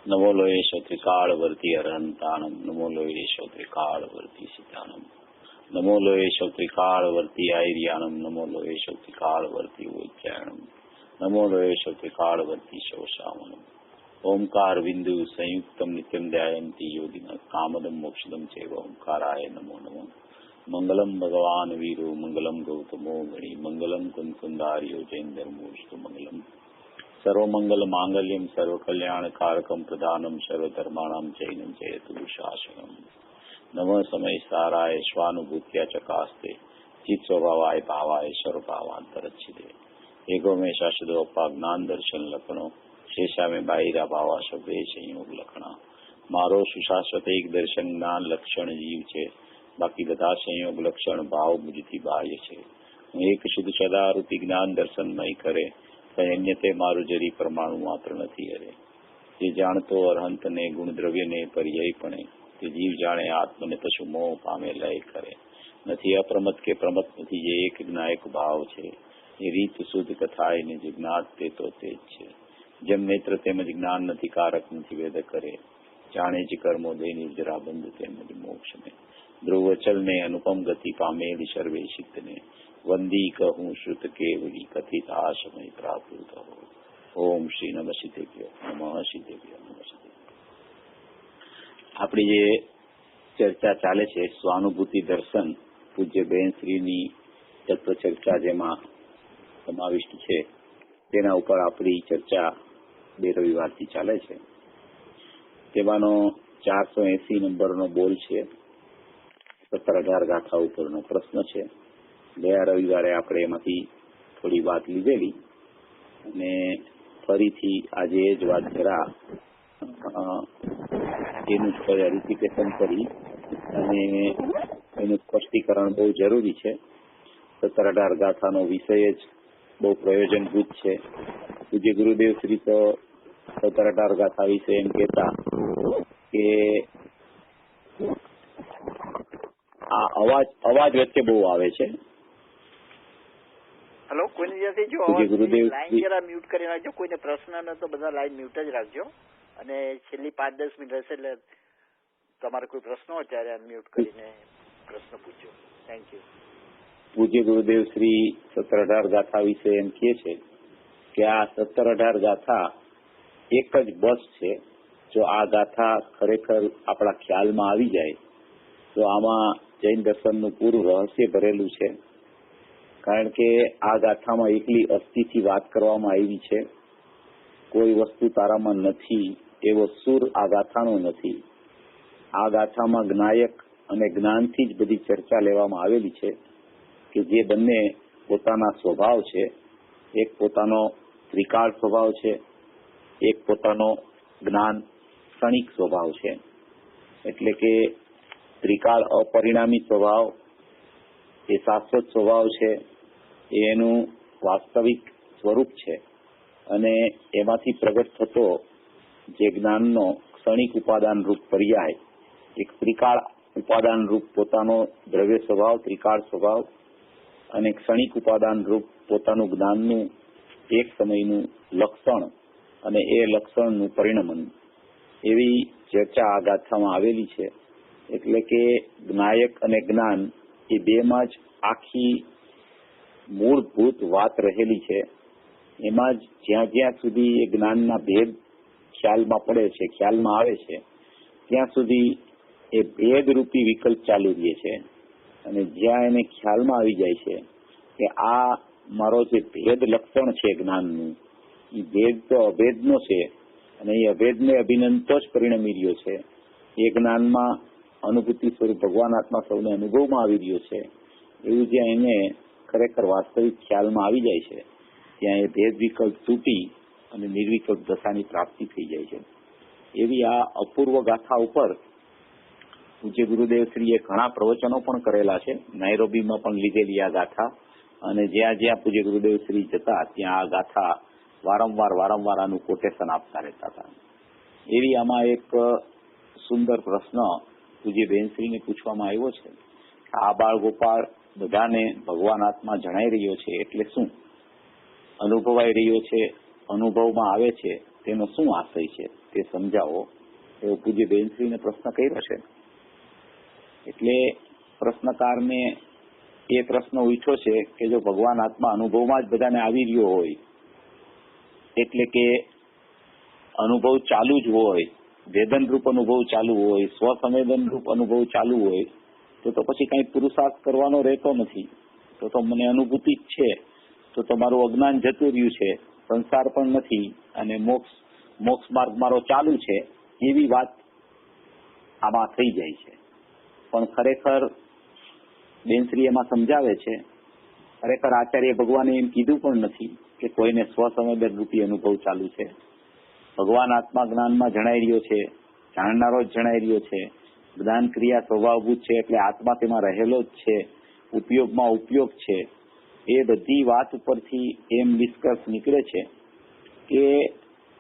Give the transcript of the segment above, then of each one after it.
નમો લોયેશ ત્રિકાળવર્તી અરહંતાનમ નમો લોયેશ ત્રિકાળવર્તી સિતાનમ નમો લોયેશ ત્રિકાળવર્તી આયર્યાનમ નમો લોયેશ ત્રિકાળવર્તી ઉચ્ચાયણમ નમો લોયેશ ત્રિકાળવર્તી શવશામનમ ઓમકાર બિંદુ સંયુક્તમ નિત્યમ ધ્યાયંતી યોગિન કામદમ મોક્ષદમ ચૈવ ઓમકારાય નમો નમઃ મંગલમ ભગવાન વીરો મંગલમ ગૌતમો ગણી મંગલમ કુંકુંદાર્યો જૈનધર્મોસ્તુ મંગલમ સર્વમંગલ માંગલ્યમ સર્વકલ્યાણકારકમ પ્રધાનમ સર્વધર્માણામ ચૈનમ જયતુ શાસનમ નમઃ સમય સારાય સ્વાનુભૂત્યા ચકાસ્તે ચિત્ત સ્વભાવાય ભાવાય સર્વભાવાંતરચ્છિદે એગો મેં શાશ્વતોપા જ્ઞાન દર્શન લખણો શેષા મેં બાહિરા ભાવા શબ્દે સંયોગ લખણા મારો સુશાશ્વત એક દર્શન જ્ઞાન લક્ષણ જીવ છે, બાકી બધા સંયોગ લક્ષણ ભાવ મુજથી બાહ્ય છે. હું એક શુદ્ધ સદારૂપી જ્ઞાન દર્શનમય કરે અન્ય તે મારું જરી પરમાણુ માત્ર નથી. અરે જે જાણતો અરહંતને ગુણદ્રવ્યને પર્યાયપણે તે જીવ જાણે આત્મને પશુ મોહ પામે લય કરે નથી. અપ્રમત કે પ્રમત નથી જે એક જ્ઞાયક ભાવ છે. એ રીત શુદ્ધ કથાય ને જે જ્ઞાત તે તો તે જ છે. જેમ નેત્ર તેમજ જ્ઞાન નથી કારક નથી વેદ કરે જાણે જ કર્મો દે નિર્જરા બંધ તેમજ મોક્ષ ને ધ્રુવચલ ને અનુપમ ગતિ પામેલી સર્વે સિદ્ધને વંદી કહું શ્રુત કેવલી કથિત આશમય પ્રાપ્ત હો. ઓમ શ્રી નમઃ સિદ્ધેભ્યો નમઃ સિદ્ધેભ્યો નમઃ સિદ્ધેભ્યો. આપણી જે ચર્ચા ચાલે છે સ્વાનુભૂતિ દર્શન પૂજ્ય બેન શ્રીની તત્વ ચર્ચા જેમાં સમાવિષ્ટ છે તેના ઉપર આપણી ચર્ચા 2 રવિવારથી ચાલે છે. તેમાંનો 480 નંબરનો બોલ છે. 17-18 ગાથા ઉપરનો પ્રશ્ન છે. ગયા રવિવારે આપણે એમાંથી થોડી વાત લીધેલી અને ફરીથી આજે જ વાત જરા એનું રિપીટેશન કરી અને એનું સ્પષ્ટીકરણ બહુ જરૂરી છે. 17-18 ગાથાનો વિષય જ બહુ પ્રયોજનભૂત છે. પૂજ્ય ગુરુદેવ શ્રી તો 17-18 ગાથા વિશે એમ કહેતા કે આ અવાજ વચ્ચે બહુ આવે છે. હેલો, કોઈની જ્યાંથી જો લાઈન જરા મ્યુટ કરી નાખજો. કોઈને પ્રશ્ન ન તો બધા લાઈન મ્યુટ જ રાખજો અને છેલ્લી 5-10 મિનિટ હશે એટલે તમારે કોઈ પ્રશ્ન હોય ત્યારે મ્યુટ કરીને પ્રશ્ન પૂછજો. Thank you. પૂજ્ય ગુરુદેવ શ્રી 17-18 ગાથા વિશે એમ કહે છે કે આ 17-18 ગાથા એક જ બસ છે. જો આ ગાથા ખરેખર આપણા ખ્યાલમાં આવી જાય તો આમાં જૈન દર્શનનું પૂરું રહસ્ય ભરેલું છે. કારણ કે આ ગાથામાં એકલી અસ્થિથી વાત કરવામાં આવી છે. કોઈ વસ્તુ તારામાં નથી એવો સુર આ ગાથાનો નથી. આ ગાથામાં જ્ઞાયક અને જ્ઞાનથી જ બધી ચર્ચા લેવામાં આવેલી છે કે જે બંને પોતાના સ્વભાવ છે. એક પોતાનો ત્રિકાળ સ્વભાવ છે, એક પોતાનો જ્ઞાન ક્ષણિક સ્વભાવ છે. એટલે કે ત્રિકાળ અપરિણામી સ્વભાવ એ શાશ્વત સ્વભાવ છે, એનું વાસ્તવિક સ્વરૂપ છે અને એમાંથી પ્રગટ થતો જે જ્ઞાનનો ક્ષણિક ઉપાદાન રૂપ પર્યાય એક ત્રિકાળ ઉપાદાન રૂપ પોતાનો દ્રવ્ય સ્વભાવ ત્રિકાળ સ્વભાવ અને ક્ષણિક ઉપાદાન રૂપ પોતાનું જ્ઞાનનું એક સમયનું લક્ષણ અને એ લક્ષણનું પરિણમન એવી ચર્ચા આ ગાથામાં આવેલી છે. એટલે કે જ્ઞાયક અને જ્ઞાન એ બેમાં જ આખી મૂળભૂત વાત રહેલી છે. એમાં જ જ્યાં જ્યાં સુધી એ જ્ઞાનના ભેદ ખ્યાલમાં પડે છે, ખ્યાલમાં આવે છે, ત્યાં સુધી એ ભેદરૂપી વિકલ્પ ચાલુ રહે છે. અને જ્યાં એને ખ્યાલમાં આવી જાય છે કે આ મારો જે ભેદ લક્ષણ છે જ્ઞાનનું એ ભેદ તો અભેદનો છે અને એ અભેદને અભિનંતો જ પરિણમી રહ્યો છે. એ જ્ઞાનમાં અનુભૂતિ સ્વરૂપ ભગવાન આત્મા સૌને અનુભવમાં આવી રહ્યો છે. એવું જ્યાં એને ખરેખર વાસ્તવિક ખ્યાલમાં આવી જાય છે ત્યાં એ ભેદ વિકલ્પ તૂટી અને નિર્વિકલ્પ દશાની પ્રાપ્તિ થઈ જાય છે. એવી આ અપૂર્વ ગાથા ઉપર પૂજ્ય ગુરુદેવ શ્રીએ ઘણા પ્રવચનો પણ કરેલા છે. નાયરોબીમાં પણ લીધેલી આ ગાથા અને જ્યાં જ્યાં પૂજ્ય ગુરુદેવ શ્રી જતા ત્યાં આ ગાથા વારંવાર આનું કોટેશન આપતા રહેતા હતા. એવી આમાં એક સુંદર પ્રશ્ન પૂજ્ય બેનશ્રીને પૂછવામાં આવ્યો છે. આ બાળ ગોપાળ બધાને ભગવાન આત્મા જણાઈ રહ્યો છે એટલે શું? અનુભવાઈ રહ્યો છે, અનુભવમાં આવે છે તેનો શું આશય છે તે સમજાવો એવો પૂજ્ય બેનશ્રીને પ્રશ્ન કર્યો છે. એટલે પ્રશ્નકારને એ પ્રશ્ન ઉઠ્યો છે કે જો ભગવાન આત્મા અનુભવમાં જ બધાને આવી રહ્યો હોય, એટલે કે અનુભવ ચાલુ જ હોય, વેદનરૂપ અનુભવ ચાલુ હોય, સ્વસંવેદનરૂપ અનુભવ ચાલુ હોય, તો પછી કઈ પુરુષાર્થ કરવાનો રહેતો નથી. તો મને અનુભૂતિ જ છે, તો મારું અજ્ઞાન જતું રહ્યું છે, સંસાર પણ નથી અને મોક્ષ માર્ગ મારો ચાલુ છે, એવી વાત આમાં થઈ જાય છે. પણ ખરેખર બેનશ્રી એમાં સમજાવે છે, ખરેખર આચાર્ય ભગવાને એમ કીધું પણ નથી કે કોઈને સ્વસંવેદન રૂપી અનુભવ ચાલુ છે. ભગવાન આત્મા જ્ઞાનમાં જણાઈ રહ્યો છે, જાણનારો જ જણાઈ રહ્યો છે. જ્ઞાન ક્રિયા સ્વભાવભૂત છે, એટલે આત્મા તેમાં રહેલો જ છે, ઉપયોગમાં ઉપયોગ છે. એ બધી વાત ઉપરથી એમ નિષ્કર્ષ નીકળે છે કે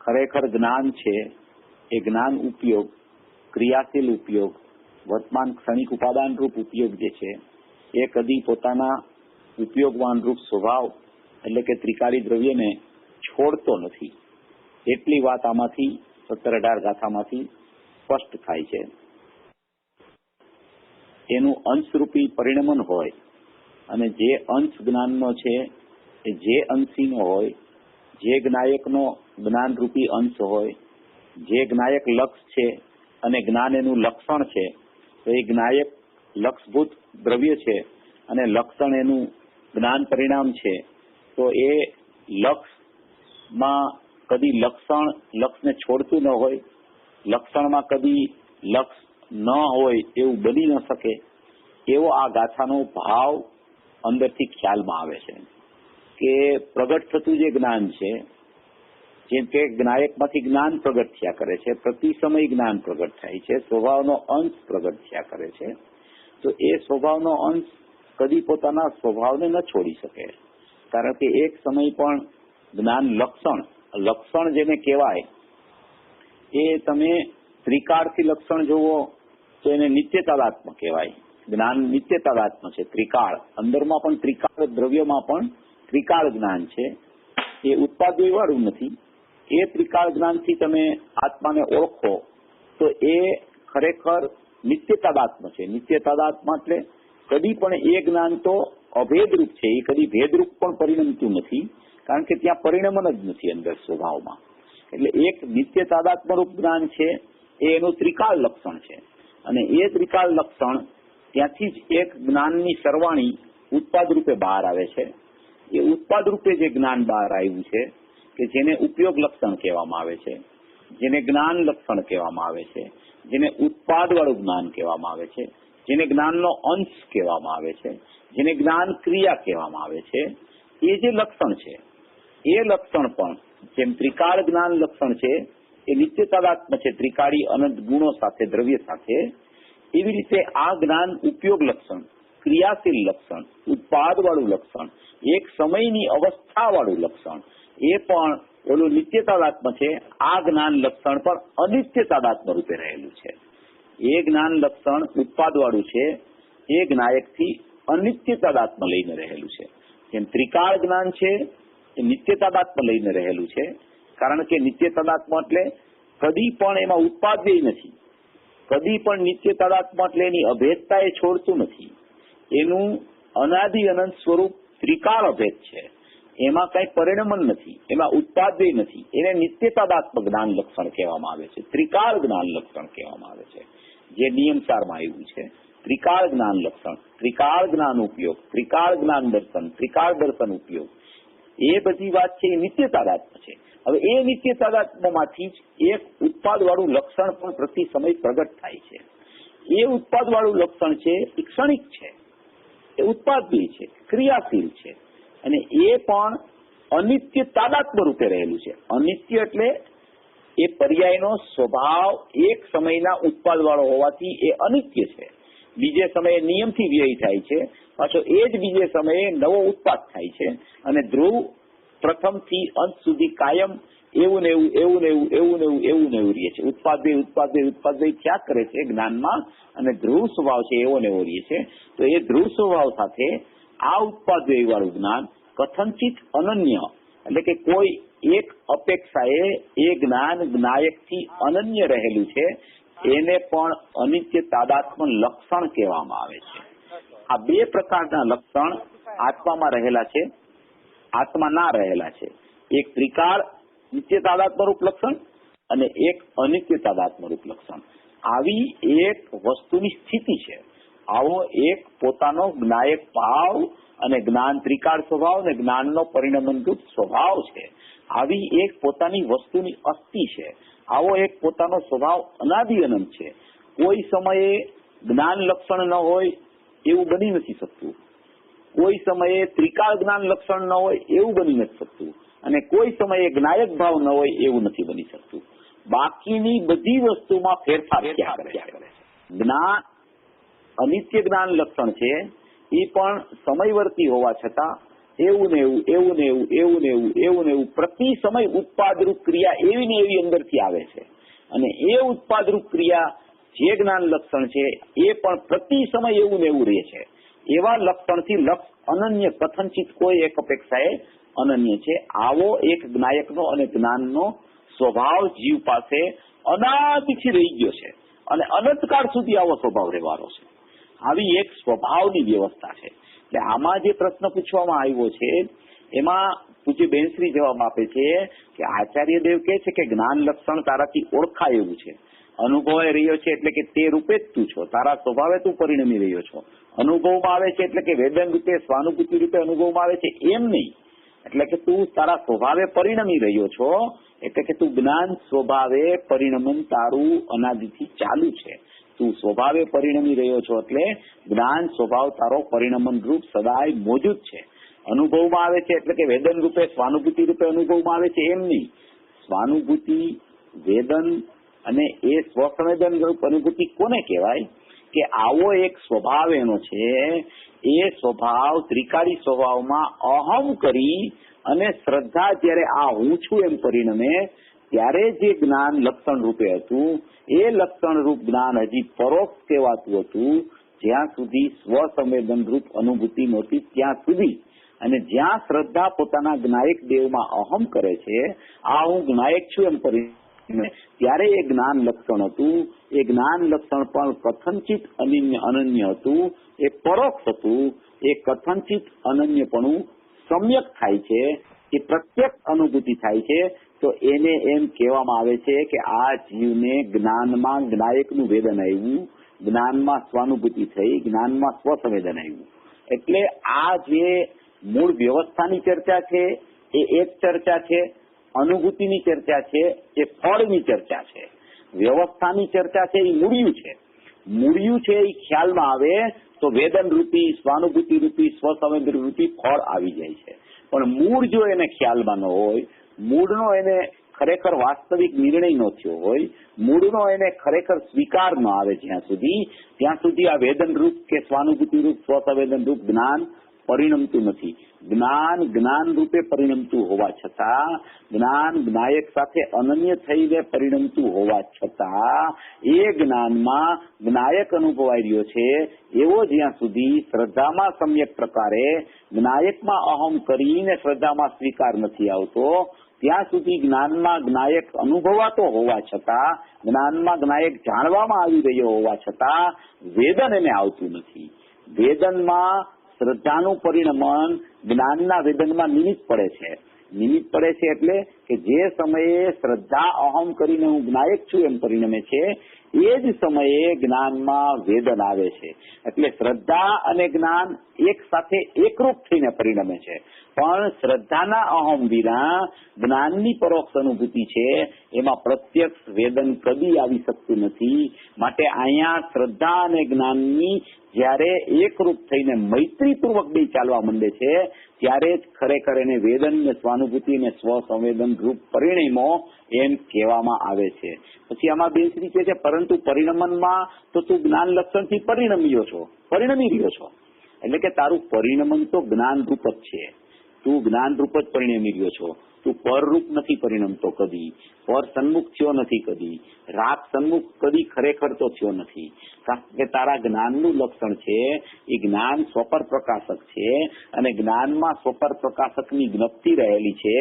ખરેખર જ્ઞાન છે એ જ્ઞાન ઉપયોગ, ક્રિયાશીલ ઉપયોગ, વર્તમાન ક્ષણિક ઉપાદાન રૂપ ઉપયોગ જે છે એ કદી પોતાના ઉપયોગવાન રૂપ સ્વભાવ એટલે કે ત્રિકાળી દ્રવ્યને છોડતો નથી. એટલી વાત આમાંથી 17-18 ગાથામાંથી સ્પષ્ટ થાય છે. એનું અંશરૂપી પરિણમન હોય અને જે અંશ જ્ઞાનનો છે એ જે અંશીનો હોય, જે જ્ઞાયકનો જ્ઞાનરૂપી અંશ હોય, જે જ્ઞાયક લક્ષ છે અને જ્ઞાન એનું લક્ષણ છે, તો એ જ્ઞાયક લક્ષભૂત દ્રવ્ય છે અને લક્ષણ એનું જ્ઞાન પરિણામ છે. તો એ લક્ષમાં કદી લક્ષને છોડતું ન હોય, લક્ષણમાં કદી લક્ષ ન હોય એવું બની ન શકે, એવો આ ગાથાનો ભાવ અંદરથી ખ્યાલમાં આવે છે કે પ્રગટ થતું જે જ્ઞાન છે, જેમ કે જ્ઞાયકમાંથી જ્ઞાન પ્રગટ થયા કરે છે, પ્રતિ સમય જ્ઞાન પ્રગટ થાય છે, સ્વભાવનો અંશ પ્રગટ થયા કરે છે, તો એ સ્વભાવનો અંશ કદી પોતાના સ્વભાવને ન છોડી શકે. કારણ કે એક સમય પણ જ્ઞાન લક્ષણ જેને કહેવાય એ તમે ત્રિકાળથી લક્ષણ જોવો તો એને નિત્યતાદાત્મ કહેવાય. જ્ઞાન નિત્યતાદાત્મ છે, ત્રિકાળ. અંદરમાં પણ ત્રિકાળ, દ્રવ્યમાં પણ ત્રિકાળ જ્ઞાન છે. એ ઉત્પાદય વાળું નથી. એ ત્રિકાળ જ્ઞાનથી તમે આત્માને ઓળખો તો એ ખરેખર નિત્યતાદાત્મ છે. નિત્યતાદાત્મ એટલે કદી પણ એ જ્ઞાન તો અભેદરૂપ છે, એ કદી ભેદરૂપ પણ પરિણમતું નથી, કારણ કે ત્યાં પરિણમન જ નથી અંદર સ્વભાવમાં. એટલે એક નિત્યતાદાત્મ રૂપ જ્ઞાન છે એ એનું ત્રિકાળ લક્ષણ છે. અને એ ત્રિકાળ લક્ષણ ત્યાંથી જ એક જ્ઞાનની સરવાણી ઉત્પાદ રૂપે બહાર આવે છે. એ ઉત્પાદ રૂપે જે જ્ઞાન બહાર આવ્યું છે કે જેને ઉપયોગ લક્ષણ કહેવામાં આવે છે, જેને જ્ઞાન લક્ષણ કહેવામાં આવે છે, જેને ઉત્પાદ વાળું જ્ઞાન કહેવામાં આવે છે, જેને જ્ઞાનનો અંશ કહેવામાં આવે છે, જેને જ્ઞાન ક્રિયા કહેવામાં આવે છે, એ જે લક્ષણ છે એ લક્ષણ પણ જેમ ત્રિકાળ જ્ઞાન લક્ષણ છે એ નિત્યતાદાત્મ છે, ત્રિકાળી અનંત ગુણો સાથે, દ્રવ્ય સાથે. એવી રીતે આ જ્ઞાન ઉપયોગ લક્ષણ, ક્રિયાશીલ લક્ષણ, ઉત્પાદ વાળું લક્ષણ, એક સમયની અવસ્થા વાળું લક્ષણ, એ પણ ઓલું નિત્યતાદાત્મ છે. આ જ્ઞાન લક્ષણ પણ અનિત્યતાદાત્મ રૂપે રહેલું છે. એ જ્ઞાન લક્ષણ ઉત્પાદ વાળું છે, એ જ્ઞાયકથી અનિત્યતાદાત્મ લઈને રહેલું છે. જેમ ત્રિકાળ જ્ઞાન છે એ નિત્યતાદાત્મ લઈને રહેલું છે, કારણ કે નિત્યતાદાત્મ એટલે કદી પણ એમાં ઉત્પાદ્ય નથી, કદી પણ નિત્યતાદાત્મ એટલે એની અભેદતા એ છોડતું નથી. એનું અનાદિ અનંત સ્વરૂપ ત્રિકાળ અભેદ છે, એમાં કઈ પરિણમન નથી, એમાં ઉત્પાદ્ય નથી. એને નિત્યતાદાત્મ જ્ઞાન લક્ષણ કહેવામાં આવે છે, ત્રિકાળ જ્ઞાન લક્ષણ કહેવામાં આવે છે. જે નિયમસારમાં આવ્યું છે ત્રિકાળ જ્ઞાન લક્ષણ, ત્રિકાળ જ્ઞાન ઉપયોગ, ત્રિકાળ જ્ઞાન દર્શન, ત્રિકાળ દર્શન ઉપયોગ, એ બધી વાત છે એ નિત્યતાદાત્મ છે. હવે એ નિત્યતાદાત્મમાંથી જ એક ઉત્પાદ વાળું લક્ષણ પણ પ્રતિ સમય પ્રગટ થાય છે. એ ઉત્પાદ વાળું લક્ષણ છે એ ક્ષણિક છે, એ ઉત્પાદય છે, ક્રિયાશીલ છે, અને એ પણ અનિત્ય તાદાત્મ રૂપે રહેલું છે. અનિત્ય એટલે એ પર્યાયનો સ્વભાવ એક સમયના ઉત્પાદ વાળો હોવાથી એ અનિત્ય છે. બીજે સમયે નિયમથી વ્યય થાય છે, પાછો એ જ બીજે સમયે નવો ઉત્પાદ થાય છે. અને ધ્રુવ પ્રથમથી અંત સુધી કાયમ એવું ને એવું, એવું ને એવું, એવું ને એવું, એવું ને એવું રહે છે. ઉત્પાદય ક્યાં કરે છે જ્ઞાનમાં, અને ધ્રુવ સ્વભાવ છે એવો ને એવો રહે છે. તો એ ધ્રુવ સ્વભાવ સાથે આ ઉત્પાદય વાળું જ્ઞાન કથનચિત અનન્ય એટલે કે કોઈ એક અપેક્ષાએ એ જ્ઞાન જ્ઞાયકથી અનન્ય રહેલું છે, એને પણ અનિત્ય તાદાત્મ્ય લક્ષણ કહેવામાં આવે છે. આ બે પ્રકારના લક્ષણ આત્મામાં રહેલા છે, આત્મા ના રહેલા છે. એક ત્રિકાળ નિત્ય તાદાત્મ્યરૂપ લક્ષણ અને એક અનિત્ય તાદાત્મ્યરૂપ લક્ષણ. આવી એક વસ્તુની સ્થિતિ છે. આવો એક પોતાનો જ્ઞાયક ભાવ અને જ્ઞાન ત્રિકાળ સ્વભાવ અને જ્ઞાનનો પરિણમનરૂપ સ્વભાવ છે. આવી એક પોતાની વસ્તુની અસ્થિ છે. આવો એક પોતાનો સ્વભાવ અનાદિ અનંત છે. કોઈ સમયે જ્ઞાન લક્ષણ ન હોય એવું બની નથી શકતું, કોઈ સમયે ત્રિકાળ જ્ઞાન લક્ષણ ન હોય એવું બની નથી શકતું, અને કોઈ સમયે જ્ઞાયક ભાવ ન હોય એવું નથી બની શકતું. બાકીની બધી વસ્તુમાં ફેરફાર ક્યાં કરે છે. જ્ઞાન અનિત્ય જ્ઞાન લક્ષણ છે, એ પણ સમયવર્તી હોવા છતાં એવું ને એવું એવું ને એવું એવું ને એવું એવું ને એવું પ્રતિ સમય ઉત્પાદરૂપ ક્રિયા એવી ને એવી અંદરથી આવે છે. અને એ ઉત્પાદરૂપ ક્રિયા જે જ્ઞાન લક્ષણ છે એ પણ પ્રતિ સમય એવું ને એવું રહે છે. એવા લક્ષણથી લક્ષ અનન્ય કથનચિત કોઈ એક અપેક્ષાએ અનન્ય છે. આવો એક જ્ઞાયકનો અને જ્ઞાનનો સ્વભાવ જીવ પાસે અનાદિથી રહી ગયો છે અને અનંતકાળ સુધી આવો સ્વભાવ રહેવાનો છે. આવી એક સ્વભાવની વ્યવસ્થા છે. એટલે આમાં જે પ્રશ્ન પૂછવામાં આવ્યો છે એમાં પૂજ્ય બેનશ્રી જવાબ આપે છે કે આચાર્ય દેવ કહે છે કે જ્ઞાન લક્ષણ તારાથી ઓળખાય એવું છે, અનુભવાઈ રહ્યો છે, એટલે કે તે રૂપે જ તું છો, તારા સ્વભાવે તું પરિણમી રહ્યો છો. અનુભવમાં આવે છે એટલે કે વેદન રૂપે સ્વાનુભૂતિ રૂપે અનુભવમાં આવે છે એમ નહીં, એટલે કે તું તારા સ્વભાવે પરિણમી રહ્યો છો, એટલે કે તું જ્ઞાન સ્વભાવે પરિણમન તારું અનાદિથી ચાલુ છે. તું સ્વભાવે પરિણમી રહ્યો છો એટલે જ્ઞાન સ્વભાવ તારો પરિણમન રૂપ સદાય મોજૂદ છે. અનુભવમાં આવે છે એટલે કે વેદન રૂપે સ્વાનુભૂતિ રૂપે અનુભવમાં આવે છે એમ નહીં. સ્વાનુભૂતિ, વેદન અને એ સ્વસંવેદન રૂપ અનુભૂતિ કોને કહેવાય કે આવો એક સ્વભાવ એનો છે. એ સ્વભાવ ત્રિકાળી સ્વભાવમાં અહમ કરી અને શ્રદ્ધા જ્યારે આ હું છું એમ પરિણમે ત્યારે જે જ્ઞાન લક્ષણ રૂપે હતું એ લક્ષણ રૂપ જ્ઞાન હજી પરોક્ષ કહેવાતું હતું. જ્યાં સુધી સ્વસંવેદન રૂપ અનુભૂતિ નહોતી ત્યાં સુધી, અને જ્યાં શ્રદ્ધા પોતાના જ્ઞાયક દેવમાં અહમ કરે છે, આ હું જ્ઞાયક છું એમ પરિણમે, ત્યારે એ જ્ઞાન લક્ષણ હતું. એ જ્ઞાન લક્ષણ પણ કથનચિત અનન્ય હતું, એ પરોક્ષ હતું. એ કથનચિત અનન્યપણું સમ્યક થાય છે, એ પ્રત્યક્ષ અનુભૂતિ થાય છે. તો એને એમ કહેવામાં આવે છે કે આ જીવને જ્ઞાનમાં જ્ઞાયકનું વેદન આવ્યું, જ્ઞાનમાં સ્વાનુભૂતિ થઈ, જ્ઞાનમાં સ્વસંવેદન આવ્યું. એટલે આ જે મૂળ વ્યવસ્થાની ચર્ચા છે એ એક ચર્ચા છે, અનુભૂતિની ચર્ચા છે એ ફળની ચર્ચા છે. વ્યવસ્થાની ચર્ચા છે એ મૂળિયું છે. મૂળિયું છે એ ખ્યાલમાં આવે તો વેદન રૂપી, સ્વાનુભૂતિ રૂપી, સ્વસંવેદન રૂપી ફળ આવી જાય છે. પણ મૂળ જો એને ખ્યાલમાં ન હોય, મૂળનો એને ખરેખર વાસ્તવિક નિર્ણય ન થયો હોય, મૂળનો એને ખરેખર સ્વીકાર ન આવે જ્યાં સુધી આ વેદન રૂપ કે સ્વાનુભૂતિ રૂપ સ્વસંવેદન રૂપ જ્ઞાન પરિણમતું નથી. જ્ઞાન જ્ઞાન રૂપે પરિણમતું હોવા છતાં, જ્ઞાન જ્ઞાયક સાથે અનન્ય થઈને પરિણમતું હોવા છતાં એ જ્ઞાનમાં જ્ઞાયક અનુભવાઈ રહ્યો છે એવો જ્યાં સુધી શ્રદ્ધામાં સમ્યક પ્રકારે જ્ઞાયકમાં અહમ કરીને શ્રદ્ધામાં સ્વીકાર નથી આવતો, ત્યાં સુધી જ્ઞાનમાં જ્ઞાયક અનુભવાતો હોવા છતાં, જ્ઞાનમાં જ્ઞાયક જાણવામાં આવી રહ્યો હોવા છતાં વેદન એને આવતું નથી. વેદનમાં શ્રદ્ધાનું પરિણમન જ્ઞાનના વેદનમાં નિમિત્ત પડે છે. નિમિત્ત પડે છે એટલે કે જે સમયે શ્રદ્ધા અહમ કરીને હું જ્ઞાયક છું એમ પરિણમે છે એ જ સમયે જ્ઞાનમાં વેદન આવે છે. એટલે શ્રદ્ધા અને જ્ઞાન એક સાથે એકરૂપ થઈને પરિણમે છે. પણ શ્રદ્ધાના અહમ વિના જ્ઞાનની પરોક્ષ અનુભૂતિ છે એમાં પ્રત્યક્ષ વેદન કદી આવી શકતું નથી. માટે અહીંયા શ્રદ્ધા અને જ્ઞાનની જયારે એકરૂપ થઈને મૈત્રીપૂર્વક બે ચાલવા માંડે છે ત્યારે જ ખરેખર એને વેદન ને સ્વાનુભૂતિ ને સ્વસંવેદન રૂપ પરિણમો એમ કહેવામાં આવે છે. પછી આમાં બેનશ્રી કહે છે પરંતુ પરિણમનમાં તો તું જ્ઞાન લક્ષણથી પરિણમી રહ્યો છો, એટલે કે તારું પરિણમન તો જ્ઞાન રૂપ જ છે. તું જ્ઞાનરૂપ જ પરિણમી રહ્યો છો. તું પરરૂપ નથી પરિણમતો કદી, પર સન્મુખ થયો નથી કદી, રાગ સન્મુખ કદી ખરેખર તો થયો નથી. કારણ કે તારા જ્ઞાનનું લક્ષણ છે એ જ્ઞાન સ્વપર પ્રકાશક છે, અને જ્ઞાનમાં સ્વપર પ્રકાશકની જ્ઞપ્તિ રહેલી છે.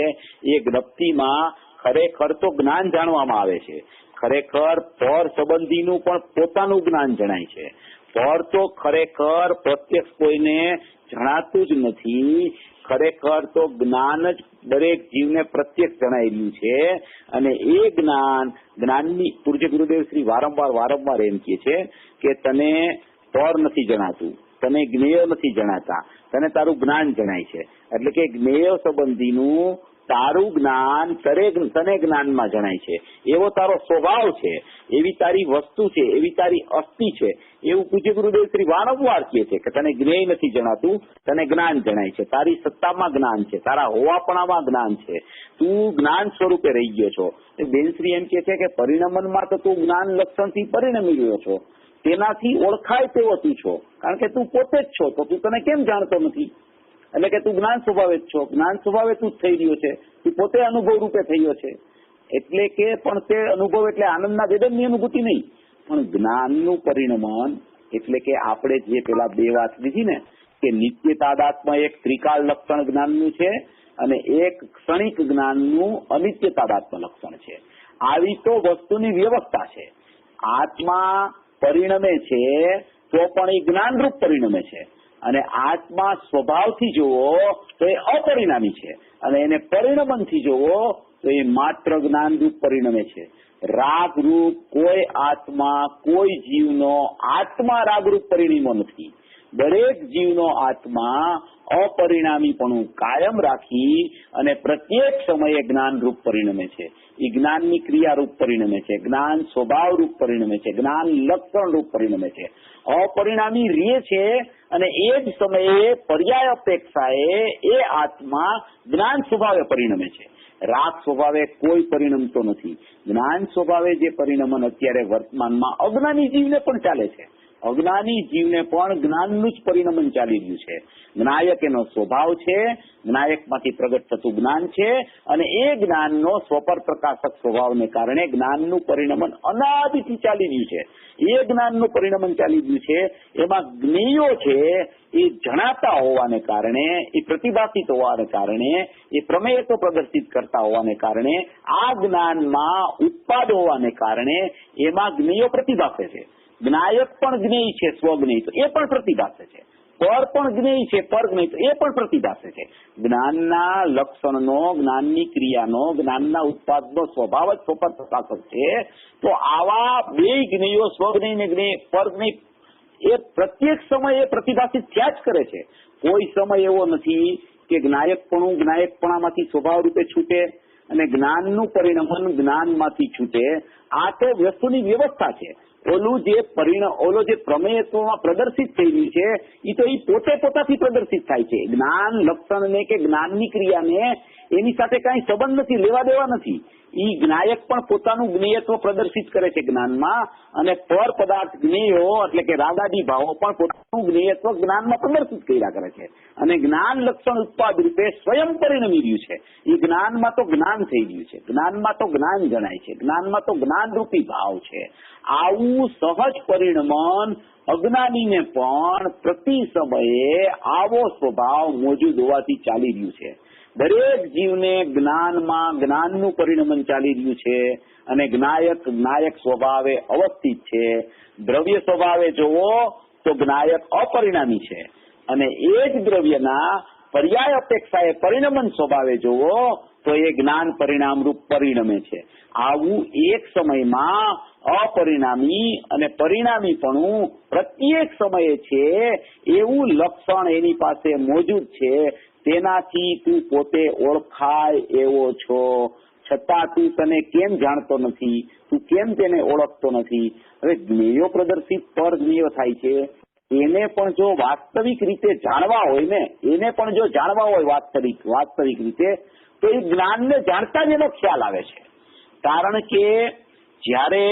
એ જ્ઞપ્તિમાં ખરેખર તો જ્ઞાન જાણવામાં આવે છે. ખરેખર પર સંબંધીનું પણ પોતાનું જ્ઞાન જણાય છે. પર તો ખરેખર પ્રત્યક્ષ કોઈને જણાતું જ નથી. ખરેખર તો જ્ઞાન જ દરેક જીવને પ્રત્યક્ષ જણાઈ રહ્યું છે. અને એ જ્ઞાનની પૂજ્ય ગુરુદેવ શ્રી વારંવાર એમ કહે છે કે તને પર નથી જણાતું, તને જ્ઞેય નથી જણાતા, તને તારું જ્ઞાન જણાય છે. એટલે કે જ્ઞેય સંબંધીનું તારું જ્ઞાન તને જ્ઞાનમાં જણાય છે. એવો તારો સ્વભાવ છે, એવી તારી વસ્તુ છે, એવી તારી અસ્થિ છે. એવું પૂજ્ય ગુરુદેવ શ્રી વારંવાર કહે છે કે તને જ્ઞેય નથી જણાતું, તને જ્ઞાન જણાય છે. તારી સત્તામાં જ્ઞાન છે, તારા હોવાપણામાં જ્ઞાન છે. તું જ્ઞાન સ્વરૂપે રહી ગયો છો. બેનશ્રી એમ કે છે કે પરિણમનમાં તો તું જ્ઞાન લક્ષણથી પરિણમી રહ્યો છો, તેનાથી ઓળખાય તેવો તું છો. કારણ કે તું પોતે જ છો, તો તું તને કેમ જાણતો નથી? એટલે કે તું જ્ઞાન સ્વભાવે જ છો, જ્ઞાન સ્વભાવે તું જ થઈ રહ્યો છે, તું પોતે અનુભવ રૂપે થયો છે. એટલે કે પણ તે અનુભવ એટલે આનંદના વેદનની અનુભૂતિ નહીં, પણ જ્ઞાનનું પરિણમન. એટલે કે આપણે જે પેલા બે વાત લીધી ને કે નિત્ય તાદાત્મ્ય એક ત્રિકાળ લક્ષણ જ્ઞાનનું છે અને એક ક્ષણિક જ્ઞાનનું અનિત્ય તાદાત્મ્ય લક્ષણ છે. આવી તો વસ્તુની વ્યવસ્થા છે. આત્મા પરિણમે છે તો પણ એ જ્ઞાનરૂપ પરિણમે છે, અને આત્મા સ્વભાવથી જોવો તો એ અપરિણામી છે, અને એને પરિણમનથી જોવો તો એ માત્ર જ્ઞાનરૂપ પરિણમે છે. રાગરૂપ કોઈ આત્મા, કોઈ જીવનો આત્મા રાગરૂપ પરિણમ્યો નથી. દરેક જીવનો આત્મા અપરિણામીપણું કાયમ રાખી અને પ્રત્યેક સમયે જ્ઞાનરૂપ પરિણમે છે. એ જ્ઞાનની ક્રિયારૂપ પરિણમે છે, જ્ઞાન સ્વભાવરૂપ પરિણમે છે, જ્ઞાન લક્ષણરૂપ પરિણમે છે. અપરિણામી રહે છે, અને એ જ સમયે પર્યાય અપેક્ષાએ એ આત્મા જ્ઞાન સ્વભાવે પરિણમે છે. રાગ સ્વભાવે કોઈ પરિણમતો નથી. જ્ઞાન સ્વભાવે જે પરિણમન અત્યારે વર્તમાનમાં અજ્ઞાની જીવને પણ ચાલે છે. અજ્ઞાની જીવને પણ જ્ઞાનનું જ પરિણમન ચાલી રહ્યું છે. જ્ઞાયક એનો સ્વભાવ છે, જ્ઞાયકમાંથી પ્રગટ થતું જ્ઞાન છે, અને એ જ્ઞાનનો સ્વપર પ્રકાશક સ્વભાવને કારણે જ્ઞાનનું પરિણમન અનાદિથી ચાલી રહ્યું છે. એ જ્ઞાનનું પરિણમન ચાલી રહ્યું છે. એમાં જ્ઞેયો છે એ જણાતા હોવાને કારણે, એ પ્રતિભાષિત હોવાને કારણે, એ પ્રમેયત્વ પ્રદર્શિત કરતા હોવાને કારણે, આ જ્ઞાનમાં ઉત્પાદ હોવાને કારણે એમાં જ્ઞેયો પ્રતિભાષે છે. જ્ઞાયક પણ જ્ઞેય છે, સ્વજ્ઞેય, તો એ પણ પ્રતિભાષે છે. પર પણ જ્ઞેય છે, પર જ્ઞેય, તો એ પણ પ્રતિભાષે છે. જ્ઞાનના લક્ષણનો, જ્ઞાનની ક્રિયાનો, જ્ઞાનના ઉત્પાદનો સ્વભાવ જ સ્વપર પ્રકાશક છે. તો આવા બે જ્ઞેયો, સ્વજ્ઞેય ને જ્ઞેય, પર જ્ઞેય, એ પ્રત્યેક સમયે પ્રતિભાષિત થયા જ કરે છે. કોઈ સમય એવો નથી કે જ્ઞાયકપણામાંથી સ્વભાવ રૂપે છૂટે અને જ્ઞાનનું પરિણમન જ્ઞાનમાંથી છૂટે. આ તો વસ્તુની વ્યવસ્થા છે. ઓલો જે પ્રમેયત્વમાં પ્રદર્શિત થઈ રહ્યું છે એ તો એ પોતાથી પ્રદર્શિત થાય છે. જ્ઞાન લક્ષણને કે જ્ઞાનની ક્રિયાને એની સાથે કઈ સંબંધ નથી, લેવા દેવા નથી. ઈ જ્ઞાયક પણ પોતાનું જ્ઞેયત્વ પ્રદર્શિત કરે છે જ્ઞાનમાં, અને પર પદાર્થ જ્ઞેયો એટલે કે રાગાદી ભાવો પણ પોતાનું જ્ઞેયત્વ જ્ઞાનમાં પ્રદર્શિત કર્યા કરે છે. અને જ્ઞાન લક્ષણ ઉત્પાદ રૂપે સ્વયં પરિણમી રહ્યું છે. એ જ્ઞાનમાં તો જ્ઞાન થઈ રહ્યું છે, જ્ઞાનમાં તો જ્ઞાન જણાય છે, જ્ઞાનમાં તો જ્ઞાનરૂપી ભાવ છે. આવું સહજ પરિણમન અજ્ઞાનીને પણ પ્રતિ સમયે આવો સ્વભાવ મોજૂદ હોવાથી ચાલી રહ્યું છે. દરેક જીવને જ્ઞાનમાં જ્ઞાનનું પરિણમન ચાલી રહ્યું છે, અને જ્ઞાયક સ્વભાવે અવસ્થિત છે. દ્રવ્ય સ્વભાવે જોવો તો જ્ઞાયક અપરિણામી છે, અને એ જ દ્રવ્યના પર્યાય અપેક્ષાએ પરિણમન સ્વભાવે જોવો તો એ જ્ઞાન પરિણામરૂપ પરિણમે છે. આવું એક સમયમાં અપરિણામી અને પરિણામીપણું પ્રત્યેક સમયે છે એવું લક્ષણ એની પાસે મોજૂદ છે. તેનાથી તું પોતે ઓળખાય એવો છો, છતાં તું તને કેમ જાણતો નથી, તું કેમ તેને ઓળખતો નથી? હવે જ્ઞેયો પ્રદર્શિત પર જ્ઞેયો થાય છે, એને પણ જો વાસ્તવિક રીતે જાણવા હોય ને, એને પણ જો જાણવા હોય વાસ્તવિક રીતે, તો એ જ્ઞાનને જાણતા જ એનો ખ્યાલ આવે છે. કારણ કે જ્યારે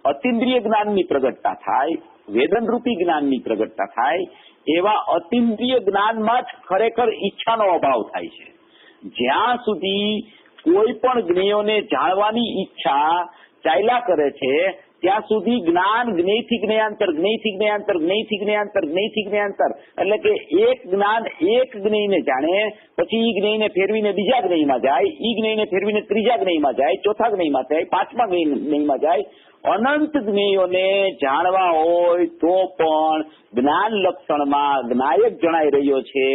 અતિન્દ્રિય જ્ઞાનની પ્રગટતા થાય, વેદનરૂપી જ્ઞાનની પ્રગટતા થાય, એવા અતિન્દ્રિય જ્ઞાનમાં જ ખરેખર ઈચ્છાનો અભાવ થાય છે. જ્યાં સુધી કોઈ પણ જ્ઞેયોને જાણવાની ઈચ્છા ચાલ્યા કરે છે ત્યાં સુધી જ્ઞાન જ્ઞેયથી જ્ઞેયાંતર, જ્ઞેયથી જ્ઞેયાંતર, જ્ઞેયથી જ્ઞેયાંતર, જ્ઞેયથી જ્ઞેયાંતર, એટલે કે એક જ્ઞાન એક જ્ઞેયને જાણે, પછી ઈ જ્ઞેયને ફેરવીને બીજા જ્ઞેયમાં જાય, ઈ જ્ઞેયને ફેરવીને ત્રીજા જ્ઞેયમાં જાય, ચોથા જ્ઞેયમાં જાય, પાંચમા જ્ઞેયમાં જાય. અનંત જ્ઞેયોને જાણવા હોય તો પણ જ્ઞાન લક્ષણમાં જ્ઞાયક જણાઈ રહ્યો છે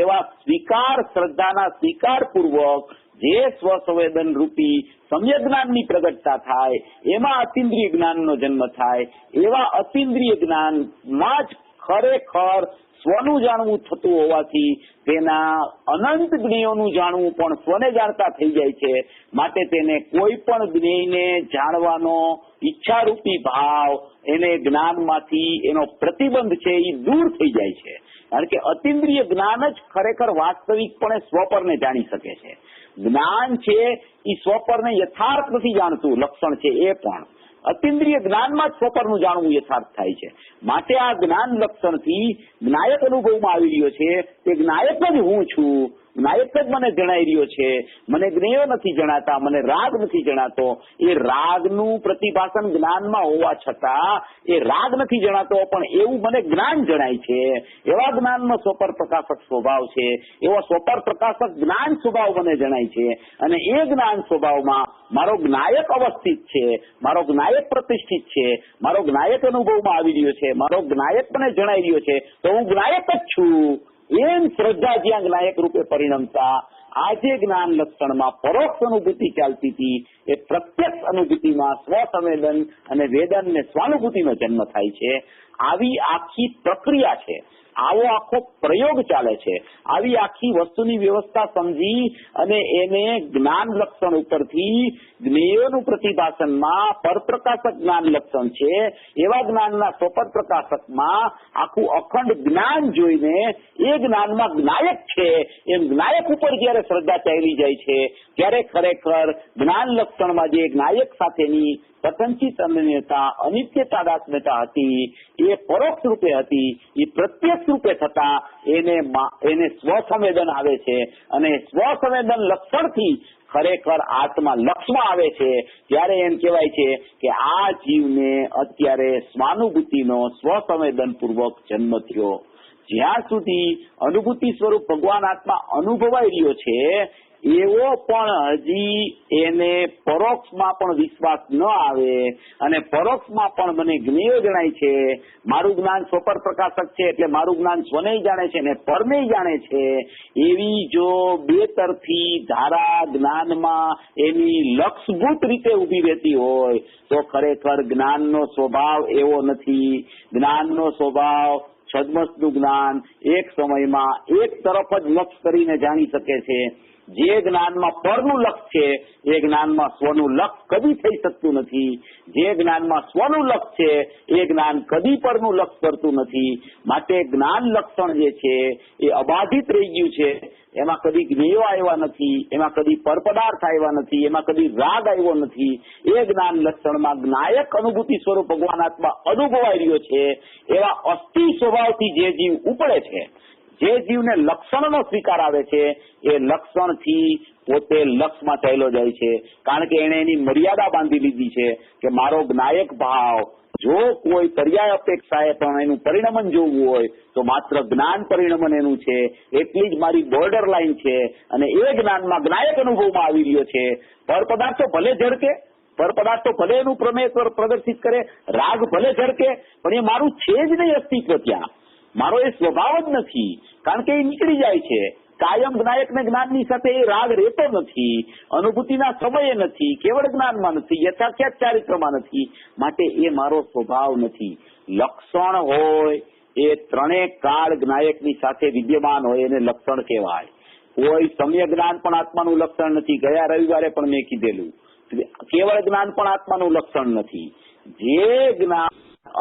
એવા સ્વીકાર, શ્રદ્ધાના સ્વીકાર પૂર્વક જે સ્વસંવેદન રૂપી સમ્યક જ્ઞાનની પ્રગટતા થાય, એમાં અતિન્દ્રિય જ્ઞાનનો જન્મ થાય. એવા અતિન્દ્રિય જ્ઞાનમાં જ ખરેખર સ્વનું જાણવું થતું હોવાથી તેના અનંત જ્ઞેયોનું જાણવું પણ સ્વને જાણતા થઈ જાય છે. માટે તેને કોઈ પણ જ્ઞેયને જાણવાનો ઈચ્છારૂપી ભાવ, એને જ્ઞાનમાંથી એનો પ્રતિબંધ છે એ દૂર થઈ જાય છે. કારણ કે અતિન્દ્રિય જ્ઞાન જ ખરેખર વાસ્તવિકપણે સ્વપરને જાણી શકે છે. જ્ઞાન છે એ સ્વપરને યથાર્થ નથી જાણતું, લક્ષણ છે એ પણ અતિન્દ્રિય જ્ઞાનમાં જ સ્વપરનું જાણવું યથાર્થ થાય છે. માટે આ જ્ઞાન લક્ષણથી જ્ઞાયક અનુભવમાં આવી રહ્યો છે તે જ્ઞાયક જ હું છું, જ્ઞાયક જ મને જણાઈ રહ્યો છે. મને જ્ઞેયો નથી જણાતા, મને રાગ નથી જણાતો. એ રાગનું પ્રતિભાસન જ્ઞાનમાં હોવા છતાં એ રાગ નથી જણાતો, પણ એવું મને જ્ઞાન જણાય છે. એવા જ્ઞાનનો સ્વપર પ્રકાશક સ્વભાવ છે, એવો સ્વપર પ્રકાશક જ્ઞાન સ્વભાવ મને જણાય છે. અને એ જ્ઞાન સ્વભાવમાં મારો જ્ઞાયક અવસ્થિત છે, મારો જ્ઞાયક પ્રતિષ્ઠિત છે, મારો જ્ઞાયક અનુભવમાં આવી રહ્યો છે, મારો જ્ઞાયક મને જણાઈ રહ્યો છે, તો હું જ્ઞાયક જ છું. એમ શ્રદ્ધા જ્યાં જ્ઞાયક રૂપે પરિણમતા આજે જ્ઞાન લક્ષણમાં પરોક્ષ અનુભૂતિ ચાલતી હતી એ પ્રત્યક્ષ અનુભૂતિમાં સ્વસંવેદન અને વેદન ને સ્વાનુભૂતિનો જન્મ થાય છે. આવી આખી પ્રક્રિયા છે, આવો આખો પ્રયોગ ચાલે છે. આવી આખી વસ્તુની વ્યવસ્થા સમજી અને એને જ્ઞાન લક્ષણ ઉપરથી જ્ઞેયોનું પ્રતિભાસનમાં પરપ્રકાશક જ્ઞાન લક્ષણ છે એવા જ્ઞાનના સ્વપર પ્રકાશકમાં આખું અખંડ જ્ઞાન જોઈને એ જ્ઞાનમાં જ્ઞાયક છે એમ જ્ઞાયક ઉપર જયારે શ્રદ્ધા ચાલી જાય છે ત્યારે ખરેખર જ્ઞાન લક્ષણમાં જે જ્ઞાયક સાથેની પતંચિત અનન્યતા, અનિત્ય તાદાત્મ્યતા હતી એ પરોક્ષ રૂપે હતી, એ પ્રત્યક્ષ રૂપે થતા એને સ્વસંવેદન આવે છે. અને સ્વસંવેદન લક્ષણથી ખરેખર આત્મા લક્ષમાં આવે છે. ત્યારે એમ કહેવાય છે કે આ જીવને અત્યારે સ્વાનુભૂતિનો સ્વસંવેદન પૂર્વક જન્મ થયો. જ્યાં સુધી અનુભૂતિ સ્વરૂપ ભગવાન આત્મા અનુભવાઈ રહ્યો છે એવો પણ હજી એને પરોક્ષમાં પણ વિશ્વાસ ન આવે અને પરોક્ષમાં પણ મને જ્ઞેય જણાય છે. મારું જ્ઞાન સ્વપર પ્રકાશક છે એટલે મારું જ્ઞાન સ્વને જાણે છે ને પરને જાણે છે. એવી જો બે તરફી ધારા જ્ઞાનમાં એની લક્ષભૂત રીતે ઉભી રહેતી હોય તો ખરેખર જ્ઞાનનો સ્વભાવ એવો નથી. જ્ઞાનનો સ્વભાવ છદ્મસનું જ્ઞાન એક સમયમાં એક તરફ જ લક્ષ કરીને જાણી શકે છે. જે જ્ઞાનમાં પરનું લક્ષ છે એ જ્ઞાનમાં સ્વનું લક્ષ કદી થઈ શકતું નથી. જે જ્ઞાનમાં સ્વનું લક્ષ છે એ જ્ઞાન કદી પરનું લક્ષ કરતું નથી. માટે જ્ઞાન લક્ષણ જે છે એ અબાધિત રહી ગયું છે. એમાં કદી જ્ઞેયો આવ્યા નથી, એમાં કદી પરપદાર્થ આવ્યા નથી, એમાં કદી રાગ આવ્યો નથી. એ જ્ઞાન લક્ષણમાં જ્ઞાયક અનુભૂતિ સ્વરૂપ ભગવાન આત્મા અનુભવાઈ રહ્યો છે. એવા અસ્થિ સ્વભાવથી જે જીવ ઉપડે છે, જે જીવને લક્ષણનો સ્વીકાર આવે છે એ લક્ષણથી પોતે લક્ષમાં ચાલ્યો જાય છે. કારણ કે એને એની મર્યાદા બાંધી લીધી છે કે મારો જ્ઞાયક ભાવ જો કોઈ પર્યાય અપેક્ષાએ પણ એનું પરિણમન જોવું હોય તો માત્ર જ્ઞાન પરિણમન એનું છે. એટલી જ મારી બોર્ડર લાઈન છે અને એ જ્ઞાનમાં જ્ઞાયક અનુભવમાં આવી રહ્યો છે. પર પદાર્થો ભલે ઝડકે, પર પદાર્થો ભલે એનું પ્રમેય પ્રદર્શિત કરે, રાગ ભલે ઝડકે, પણ એ મારું છે જ નહીં અસ્તિત્વ. ત્યાં મારો એ સ્વભાવ જ નથી. કારણ કે એ નીકળી જાય છે. કાયમ જ્ઞાયક ને જ્ઞાનની સાથે એ રાગ રહેતો નથી, અનુભૂતિના સમયે નથી, કેવળ જ્ઞાનમાં નથી, યથાખ્યાત ચારિત્રમાં નથી. માટે એ મારો સ્વભાવ નથી. લક્ષણ હોય એ ત્રણેય કાળ જ્ઞાયકની સાથે વિદ્યમાન હોય એને લક્ષણ કહેવાય. કોઈ સમ્યક જ્ઞાન પણ આત્માનું લક્ષણ નથી. ગયા રવિવારે પણ મેં કીધેલું, કેવળ જ્ઞાન પણ આત્માનું લક્ષણ નથી. જે જ્ઞાન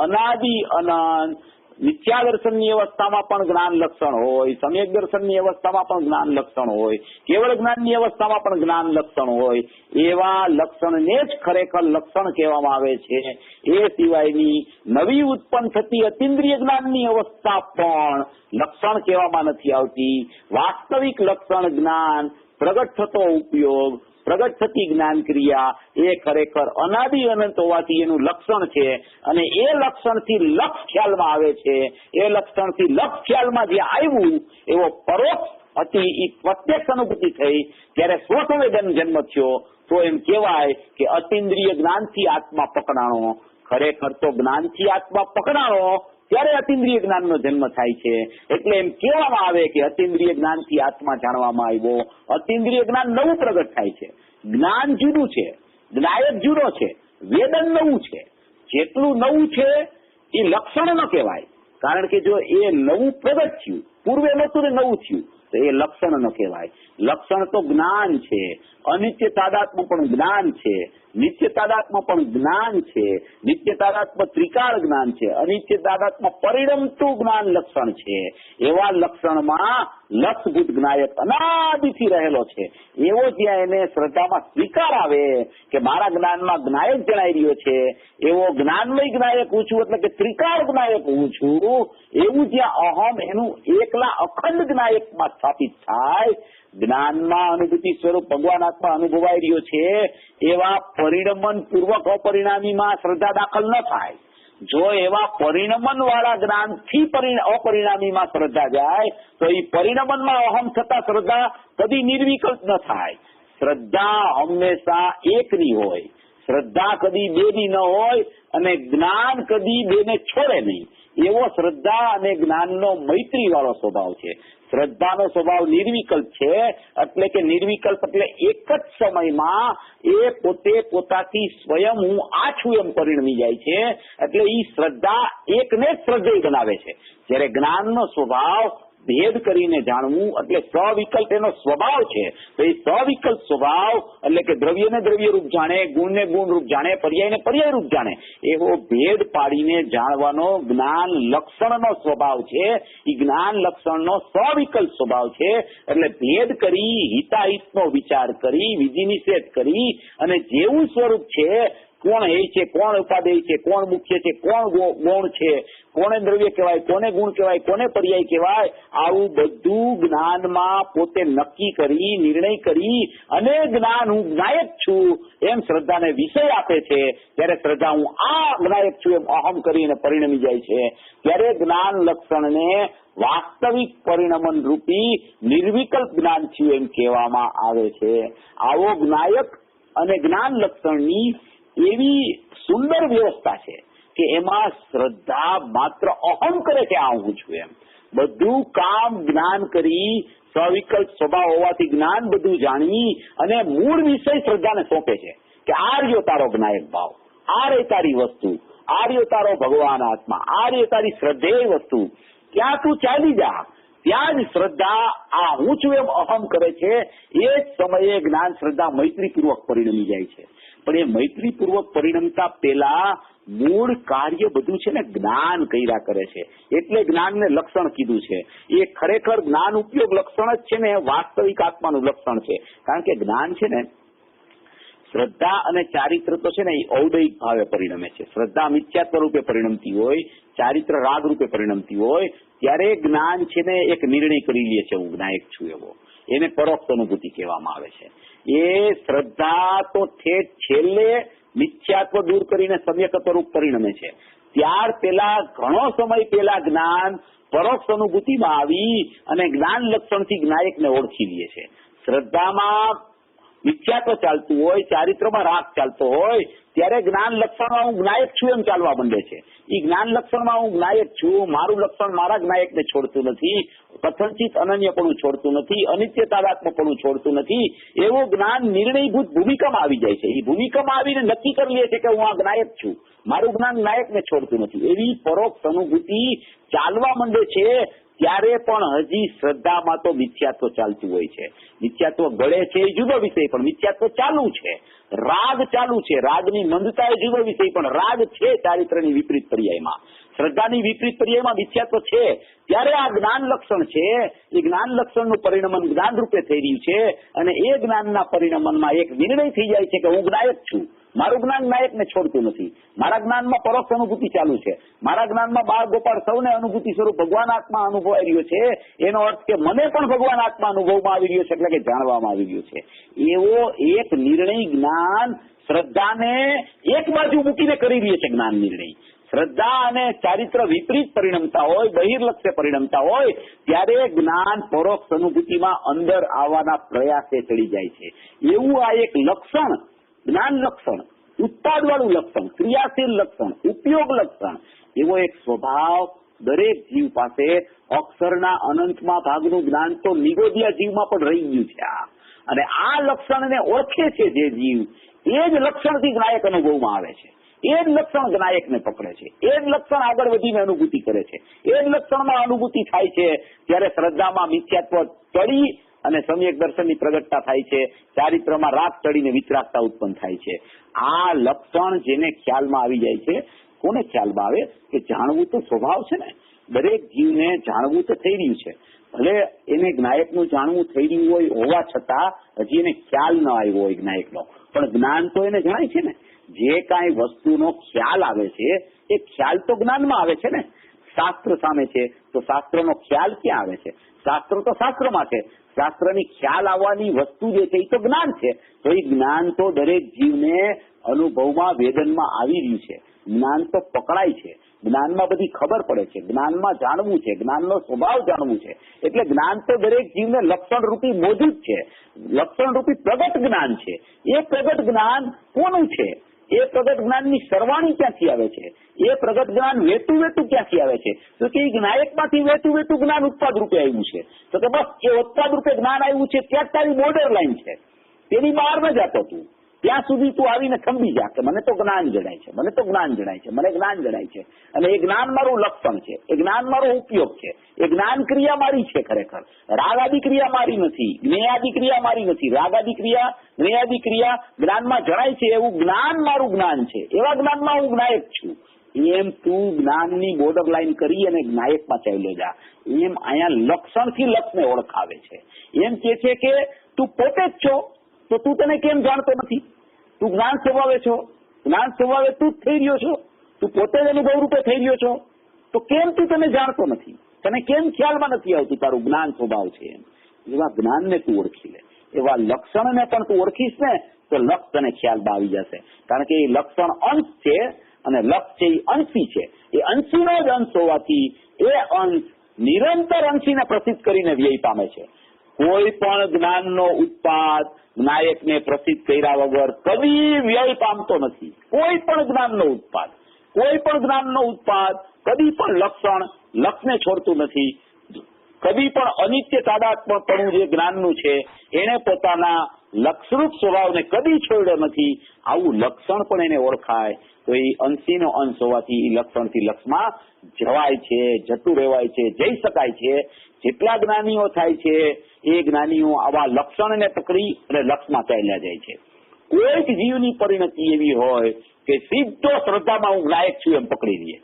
અનાદિ અનંત મિથ્યા દર્શનની અવસ્થામાં પણ જ્ઞાન લક્ષણ હોય, સમ્યક દર્શનની અવસ્થામાં પણ જ્ઞાન લક્ષણ હોય, કેવળ જ્ઞાનની અવસ્થામાં પણ જ્ઞાન લક્ષણ હોય, એવા લક્ષણને જ ખરેખર લક્ષણ કહેવામાં આવે છે. એ સિવાયની નવી ઉત્પન્ન થતી અતિન્દ્રિય જ્ઞાનની અવસ્થા પણ લક્ષણ કહેવામાં નથી આવતી. વાસ્તવિક લક્ષણ જ્ઞાન, પ્રગટ થતો ઉપયોગ, પ્રગટ થતી જ્ઞાન ક્રિયા એ ખરેખર અનાદિ અનંત હોવાથી એનું લક્ષણ છે. અને એ લક્ષણથી લક્ષ ખ્યાલમાં આવે છે. એ લક્ષણથી લક્ષ ખ્યાલમાં જે આવ્યું એવો પરોક્ષ હતી, એ પ્રત્યક્ષ અનુભૂતિ થઈ ત્યારે સ્વસંવેદન જન્મ થયો. તો એમ કહેવાય કે અતિન્દ્રિય જ્ઞાનથી આત્મા પકડાણો. ખરેખર તો જ્ઞાનથી આત્મા પકડાણો ત્યારે અતિન્દ્રિય જ્ઞાનનો જન્મ થાય છે. એટલે એમ કહેવામાં આવે કે અતિન્દ્રિય જ્ઞાનથી આત્મા જાણવામાં આવ્યો. અતિન્દ્રિય જ્ઞાન નવું પ્રગટ થાય છે. જ્ઞાન જુદું છે, જ્ઞાયક જુદો છે, વેદન નવું છે. જેટલું નવું છે એ લક્ષણ ન કહેવાય, કારણ કે જો એ નવું પ્રગટ થયું, પૂર્વે નહોતું ને નવું થયું, તો એ લક્ષણ ન કહેવાય. લક્ષણ તો જ્ઞાન છે. અનિત્ય તાદાત્મ્ય પણ જ્ઞાન છે, નિત્ય તાદાત્મ્ય પણ જ્ઞાન છે, નિત્ય તાદાત્મ્ય ત્રિકાળ જ્ઞાન છે, અનિત્ય તાદાત્મ્ય પરિણમતું જ્ઞાન લક્ષણ છે. એવા લક્ષણમાં લક્ષભૂત જ્ઞાયક અનાદિથી રહેલો છે. એવો જ્યાં એને શ્રદ્ધામાં સ્વીકાર આવે કે મારા જ્ઞાનમાં જ્ઞાયક જણાઈ રહ્યો છે, એવો જ્ઞાનમય જ્ઞાયક હું છું, એટલે કે ત્રિકાળ જ્ઞાયક હું છું, એવું જ્યાં અહમ એનું એકલા અખંડ જ્ઞાયકમાં સ્થાપિત થાય, જ્ઞાનમાં અનુભૂતિ સ્વરૂપ ભગવાન આત્મા અનુભવાઈ રહ્યો છે, એવા પરિણમન પૂર્વક અપરિણામીમાં શ્રદ્ધા દાખલ ન થાય. જો એવા પરિણમન વાળા જ્ઞાનથી અપરિણામીમાં શ્રદ્ધા જાય તો એ પરિણમનમાં અહમ થતા શ્રદ્ધા કદી નિર્વિકલ્પ ન થાય. શ્રદ્ધા હંમેશા એકની હોય, શ્રદ્ધા કદી બેની ન હોય, અને જ્ઞાન કદી બેને છોડે નહીં. એવો શ્રદ્ધા અને જ્ઞાનનો મૈત્રી વાળો સ્વભાવ છે. શ્રદ્ધાનો સ્વભાવ નિર્વિકલ્પ છે, એટલે કે નિર્વિકલ્પ એટલે એક જ સમયમાં એ પોતે પોતાથી સ્વયં હું આ છું એમ પરિણમી જાય છે. એટલે એ શ્રદ્ધા એકને જ શ્રદ્ધેય બનાવે છે. જ્યારે જ્ઞાનનો સ્વભાવ ભેદ કરીને જાણવું એટલે સવિકલ્પ એનો સ્વભાવ છે. તો એ સવિકલ્પ સ્વભાવ એટલે કે દ્રવ્યને દ્રવ્ય રૂપ જાણે, ગુણને ગુણ રૂપ જાણે, પર્યાયને પર્યાય રૂપ જાણે, એવો ભેદ પાડીને જાણવાનો જ્ઞાન લક્ષણનો સ્વભાવ છે. એ જ્ઞાન લક્ષણનો સવિકલ્પ સ્વભાવ છે. એટલે ભેદ કરી, હિતાહિતનો વિચાર કરી, વિધિ નિષેધ કરી અને જેવું સ્વરૂપ છે, કોણ હે છે, કોણ ઉપાદેય છે, કોણ મુખ્ય છે, કોણ ગૌણ છે, કોને દ્રવ્ય કહેવાય, કોને ગુણ કહેવાય, કોને પર્યાય કહેવાય, આવું બધું જ્ઞાનમાં પોતે નક્કી કરી, નિર્ણય કરી અને જ્ઞાન હું જ્ઞાયક છું એમ શ્રદ્ધાને વિષય આપે છે. ત્યારે શ્રદ્ધા હું આ જ્ઞાયક છું એમ અહમ કરીને પરિણમી જાય છે. ત્યારે જ્ઞાન લક્ષણને વાસ્તવિક પરિણમન રૂપી નિર્વિકલ્પ જ્ઞાન થયું એમ કહેવામાં આવે છે. આવો જ્ઞાયક અને જ્ઞાન લક્ષણની એવી સુંદર વ્યવસ્થા છે કે એમાં શ્રદ્ધા માત્ર અહમ કરે છે, આ હું છું એમ. બધું કામ જ્ઞાન કરી, સવિકલ્પ સ્વભાવ હોવાથી જ્ઞાન બધું જાણી અને મૂળ વિષય શ્રદ્ધાને સોંપે છે કે આ રહ્યો તારો જ્ઞાયક ભાવ, આ રહી તારી વસ્તુ, આ રહ્યો તારો ભગવાન આત્મા, આ રહ્યો તારી શ્રદ્ધેય વસ્તુ, ત્યાં તું ચાલી જા. ત્યાં જ શ્રદ્ધા આ હું છું એમ અહમ કરે છે. એ જ સમયે જ્ઞાન શ્રદ્ધા મૈત્રીપૂર્વક પરિણમી જાય છે. પણ એ મૈત્રીપૂર્વક પરિણમતા પહેલા મૂળ કાર્ય બધું છે ને જ્ઞાન કર્યા કરે છે. એટલે જ્ઞાનને લક્ષણ કીધું છે. એ ખરેખર જ્ઞાન ઉપયોગ લક્ષણ જ છે ને, વાસ્તવિક આત્માનું લક્ષણ છે. કારણ કે જ્ઞાન છે ને, શ્રદ્ધા અને ચારિત્ર તો છે ને એ ઔદયિક ભાવે પરિણમે છે. શ્રદ્ધા મિથ્યાત્વ રૂપે પરિણમતી હોય, ચારિત્ર રાગ રૂપે પરિણમતી હોય, ત્યારે જ્ઞાન છે ને એક નિર્ણય કરી લે છે હું જ્ઞાયક છું એવો. એને પરોક્ષ અનુભૂતિ કહેવામાં આવે છે. એ શ્રદ્ધા તો ઠેઠ છેલ્લે મિથ્યાત્વ દૂર કરીને સમ્યકત્વ રૂપ પરિણમે છે. ત્યાર પેલા ઘણો સમય પેલા જ્ઞાન પરોક્ષ અનુભૂતિમાં આવી અને જ્ઞાન લક્ષણથી જ્ઞાયકને ઓળખી લે છે. શ્રદ્ધામાં મિથ્યાત્વ ચાલતું હોય, ચારિત્રમાં રાગ ચાલતો હોય, ત્યારે જ્ઞાન લક્ષણમાં હું જ્ઞાયક છું એમ ચાલવા માંડે છે. એ જ્ઞાન લક્ષણમાં હું જ્ઞાયક છું, મારું લક્ષણ મારા જ્ઞાયકને છોડતું નથી, કથનચિત અનન્યપણું છોડતું નથી, અનિત્ય તાદાત્મ્યપણું છોડતું નથી. એવું જ્ઞાન નિર્ણયભૂત ભૂમિકામાં આવી જાય છે. એ ભૂમિકામાં આવીને નક્કી કરી લે છે કે હું આ જ્ઞાયક છું, મારું જ્ઞાન જ્ઞાયકને છોડતું નથી. એવી પરોક્ષ અનુભૂતિ ચાલવા માંડે છે. ત્યારે પણ હજી શ્રદ્ધામાં તો મિથ્યાત્વ ચાલતું હોય છે. મિથ્યાત્વ ગળે છે એ જુદો વિષય, પણ મિથ્યાત્વ ચાલુ છે. રાગ ચાલુ છે, રાગની મંદતા એ જુદો વિષય, પણ રાગ છે ચારિત્રની વિપરીત પર્યાયમાં. શ્રદ્ધાની વિપરીત પર્યાયમાં મિથ્યાત્વ છે. ત્યારે આ જ્ઞાન લક્ષણ છે, એ જ્ઞાન લક્ષણનું પરિણમન જ્ઞાન રૂપે થઈ રહ્યું છે. અને એ જ્ઞાનના પરિણમનમાં એક નિર્ણય થઈ જાય છે કે હું જ્ઞાયક છું. મારું જ્ઞાન જ્ઞાયકને છોડતું નથી. મારા જ્ઞાનમાં પરોક્ષ અનુભૂતિ ચાલુ છે. મારા જ્ઞાનમાં બાળ ગોપાળ સૌને અનુભૂતિ સ્વરૂપ ભગવાન આત્મા અનુભવાઈ રહ્યો છે. એનો અર્થ કે મને પણ ભગવાન આત્મા અનુભવમાં આવી રહ્યો છે, એટલે કે જાણવામાં આવી રહ્યો છે. એવો એક નિર્ણય જ્ઞાન શ્રદ્ધાને એક બાજુ મૂકીને કરી રહ્યો છે. જ્ઞાન નિર્ણય શ્રદ્ધા અને ચારિત્ર વિપરીત પરિણમતા હોય, બહિર્લક્ષ્ય પરિણમતા હોય, ત્યારે જ્ઞાન પરોક્ષ અનુભૂતિમાં અંદર આવવાના પ્રયાસે ચડી જાય છે. એવું આ એક લક્ષણ, જ્ઞાન લક્ષણ, ઉત્પાદ વાળું લક્ષણ, ક્રિયાશીલ લક્ષણ, ઉપયોગ લક્ષણ, એવો એક સ્વભાવ દરેક જીવ પાસે અક્ષરના અનંતમાં ભાગનું જ્ઞાન તો નિગોદિયા જીવમાં પણ રહી ગયું છે. અને આ લક્ષણને ઓળખે છે જે જીવ, એ જ લક્ષણથી જ્ઞાયક અનુભવમાં આવે છે. એ જ લક્ષણ જ્ઞાયકને પકડે છે. એ જ લક્ષણ આગળ વધીને અનુભૂતિ કરે છે. એ જ લક્ષણમાં અનુભૂતિ થાય છે. ત્યારે શ્રદ્ધામાં મિથ્યાત્વ ચડી અને સમ્યક દર્શનની પ્રગટતા થાય છે. ચારિત્રમાં રાગ ચડીને વિતરાગતા ઉત્પન્ન થાય છે. આ લક્ષણ જેને ખ્યાલમાં આવી જાય છે, કોને ખ્યાલમાં આવે કે જાણવું તો સ્વભાવ છે ને. દરેક જીવને જાણવું તો થઈ રહ્યું છે. ભલે એને જ્ઞાયકનું જાણવું થઈ રહ્યું હોય હોવા છતાં હજી એને ખ્યાલ ન આવ્યો હોય જ્ઞાયકનો, પણ જ્ઞાન તો એને જણાય છે ને. જે કાંઈ વસ્તુનો ખ્યાલ આવે છે એ ખ્યાલ તો જ્ઞાનમાં આવે છે ને. શાસ્ત્ર સામે છે તો શાસ્ત્રનો ખ્યાલ ક્યાં આવે છે? શાસ્ત્ર તો શાસ્ત્રમાં છે. શાસ્ત્રની ખ્યાલ આવવાની વસ્તુ જે છે એ તો જ્ઞાન છે. તો એ જ્ઞાન તો દરેક જીવને અનુભવમાં, વેદનમાં આવી રહ્યું છે. જ્ઞાન તો પકડાય છે. જ્ઞાનમાં બધી ખબર પડે છે. જ્ઞાનમાં જાણવું છે, જ્ઞાનનો સ્વભાવ જાણવું છે. એટલે જ્ઞાન તો દરેક જીવને લક્ષણ રૂપી મોજૂદ છે. લક્ષણ રૂપી પ્રગટ જ્ઞાન છે. એ પ્રગટ જ્ઞાન કોનું છે? એ પ્રગટ જ્ઞાનની સરવાણી ક્યાંથી આવે છે? એ પ્રગટ જ્ઞાન વેતું વેતું ક્યાંથી આવે છે? તો કે જ્ઞાયકમાંથી વેતું વેતું જ્ઞાન ઉત્પાદ રૂપે આવ્યું છે. તો કે બસ એ ઉત્પાદ રૂપે જ્ઞાન આવ્યું છે, ત્યાં તારી બોર્ડર લાઈન છે. તેની બહાર ન જતો તું. ત્યાં સુધી તું આવીને થંભી જા કે મને તો જ્ઞાન જણાય છે, મને તો જ્ઞાન જણાય છે, મને જ્ઞાન જણાય છે. અને એ જ્ઞાન મારું લક્ષણ છે, એ જ્ઞાન મારો ઉપયોગ છે, એ જ્ઞાન ક્રિયા મારી છે. ખરેખર રાગ આદિ ક્રિયા મારી નથી, જ્ઞેય આદિ ક્રિયા મારી નથી. રાગ આદિ ક્રિયા, જ્ઞેય આદિ ક્રિયા જ્ઞાનમાં જણાય છે, એવું જ્ઞાન મારું જ્ઞાન છે. એવા જ્ઞાનમાં હું જ્ઞાયક છું. એમ તું જ્ઞાનની બોર્ડર લાઈન કરી અને જ્ઞાયકમાં ચાલ્યો જા. એમ અહીંયા લક્ષણથી લક્ષને ઓળખાવે છે. એમ કે છે કે તું પોતે જ છો, તો તું તને કેમ જાણતો નથી? તું જ્ઞાન સ્વભાવે છો, જ્ઞાન સ્વભાવે તું જ થઈ રહ્યો છો, તું પોતે જ અનુભવ રૂપે થઈ રહ્યો છો, તો કેમ તું તને જાણતો નથી? તને કેમ ખ્યાલમાં નથી આવતું તારું જ્ઞાન સ્વભાવ છે? એમ એવા જ્ઞાનને તું ઓળખી લે. એવા લક્ષણને પણ તું ઓળખીશ ને તો લક્ષ તને ખ્યાલમાં આવી જશે. કારણ કે એ લક્ષણ અંશ છે અને લક્ષ છે એ અંશી છે. એ અંશીનો જ અંશ હોવાથી એ અંશ નિરંતર અંશીને પ્રસિદ્ધ કરીને વ્યય પામે છે. કોઈ પણ જ્ઞાનનો ઉત્પાદ નાયકને પ્રસિદ્ધ કર્યા વગર કદી વ્યય પામતો નથી. કોઈ પણ જ્ઞાનનો ઉત્પાદ, કોઈ પણ જ્ઞાનનો ઉત્પાદ કદી પણ લક્ષને છોડતું નથી. કદી પણ અનિત્ય તાદાત્મ્યપણું જે જ્ઞાનનું છે એને પોતાના લક્ષરૂપ સ્વભાવને કદી છોડ્યો નથી. આવું લક્ષણ પણ એને ઓળખાય તો એ અંશીનો અંશ હોવાથી એ લક્ષણથી લક્ષમાં જવાય છે, જતું રહેવાય છે, જઈ શકાય છે. જેટલા જ્ઞાનીઓ થાય છે એ જ્ઞાનીઓ આવા લક્ષણને પકડી અને લક્ષમાં ચાલ્યા જાય છે. કોઈક જીવની પરિણતિ એવી હોય કે સીધો શ્રદ્ધામાં હું જ્ઞાયક છું એમ પકડી લઈએ.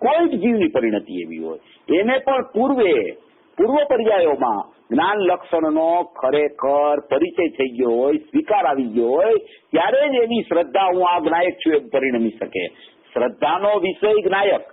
કોઈક જીવની પરિણતિ એવી હોય એને પણ પૂર્વ પર્યાયોમાં જ્ઞાન લક્ષણનો ખરેખર પરિચય થઈ ગયો હોય, સ્વીકાર આવી ગયો હોય, ત્યારે જ એની શ્રદ્ધા હું આ જ્ઞાયક છું એમ પરિણમી શકે. શ્રદ્ધાનો વિષય જ્ઞાયક,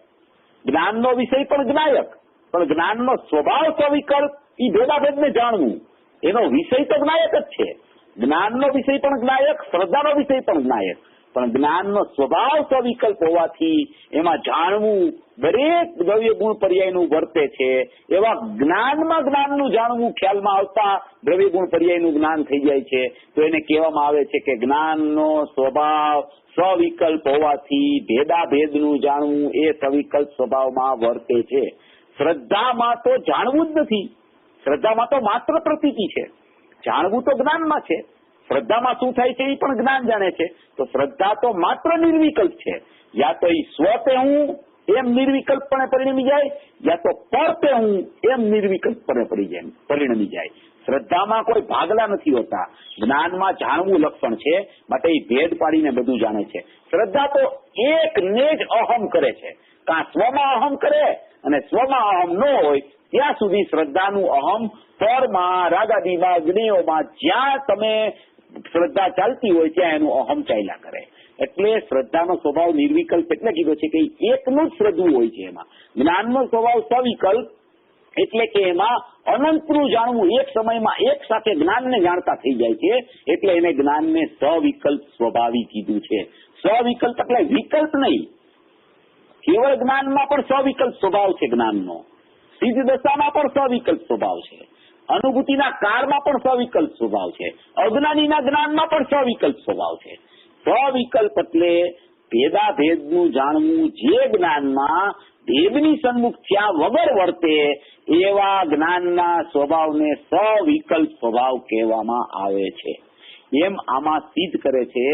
જ્ઞાનનો વિષય પણ જ્ઞાયક, પણ જ્ઞાનનો સ્વભાવ સ્વવિકલ્પ એ ભેદાભેદને જાણવું, એનો વિષય તો જ્ઞાયક જ છે. જ્ઞાનનો વિષય પણ જ્ઞાયક, શ્રદ્ધાનો વિષય પણ જ્ઞાયક, પણ જ્ઞાનનો સ્વભાવ સ્વવિકલ્પ હોવાથી એમાં જાણવું દરેક દ્રવ્ય ગુણ પર્યાયનું વર્તે છે. એવા જ્ઞાનનું જાણવું ખ્યાલમાં આવતા દ્રવ્ય ગુણ પર્યાયનું જ્ઞાન થઈ જાય છે. તો એને કહેવામાં આવે છે કે જ્ઞાનનો સ્વભાવ સ્વવિકલ્પ હોવાથી ભેદાભેદનું જાણવું એ સવિકલ્પ સ્વભાવમાં વર્તે છે. શ્રદ્ધામાં તો જાણવું જ નથી. શ્રદ્ધામાં તો માત્ર પ્રતીતિ છે. જાણવું તો જ્ઞાનમાં છે. શ્રદ્ધામાં શું થાય છે એ પણ જ્ઞાન જાણે છે. તો શ્રદ્ધા તો માત્ર નિર્વિકલ્પ છે. યા તો એ સ્વતે હું એમ નિર્વિકલ્પપણે પરિણમી જાય, યા તો પરતે હું એમ નિર્વિકલ્પપણે પરિણમી જાય. શ્રદ્ધામાં કોઈ ભાગલા નથી હોતા. જ્ઞાનમાં જાણવું લક્ષણ છે, માટે એ ભેદ પાડીને બધું જાણે છે. શ્રદ્ધા તો એક ને જ અહમ કરે છે, કાં સ્વમાં અહમ કરે, અને સ્વમાં અહમ ન હોય ત્યાં સુધી શ્રદ્ધાનું અહમ પરમાં, રાગાદીમાં, જ્ઞેયોમાં જ્યાં તમે શ્રદ્ધા ચાલતી હોય ત્યાં એનું અહમ ચાલ્યા કરે. એટલે શ્રદ્ધાનો સ્વભાવ નિર્વિકલ્પ એટલે કીધો છે કે એકનું જ શ્રદ્ધું હોય છે. એમાં જ્ઞાનનો સ્વભાવ સવિકલ્પ એટલે કે એમાં અનંતનું જાણવું, એક સમયમાં એક સાથે જ્ઞાનને જાણતા થઈ જાય છે, એટલે એને જ્ઞાનને સવિકલ્પ સ્વભાવી કીધું છે. સવિકલ્પ એટલે વિકલ્પ નહીં, કેવળ જ્ઞાનમાં પણ સવિકલ્પ સ્વભાવ છે. જ્ઞાનનો સિદ્ધ દશામાં પણ સવિકલ્પ સ્વભાવ છે, અનુભૂતિના કાળમાં પણ સવિકલ્પ સ્વભાવ છે, અજ્ઞાનીના જ્ઞાનમાં પણ સવિકલ્પ સ્વભાવ છે. સવિકલ્પ એટલે ભેદાભેદનું જાણવું, જે જ્ઞાનમાં ભેદની સન્મુખ થયા વગર વર્તે એવા જ્ઞાનના સ્વભાવને સવિકલ્પ સ્વભાવ કહેવામાં આવે છે. એમ આમાં સિદ્ધ કરે છે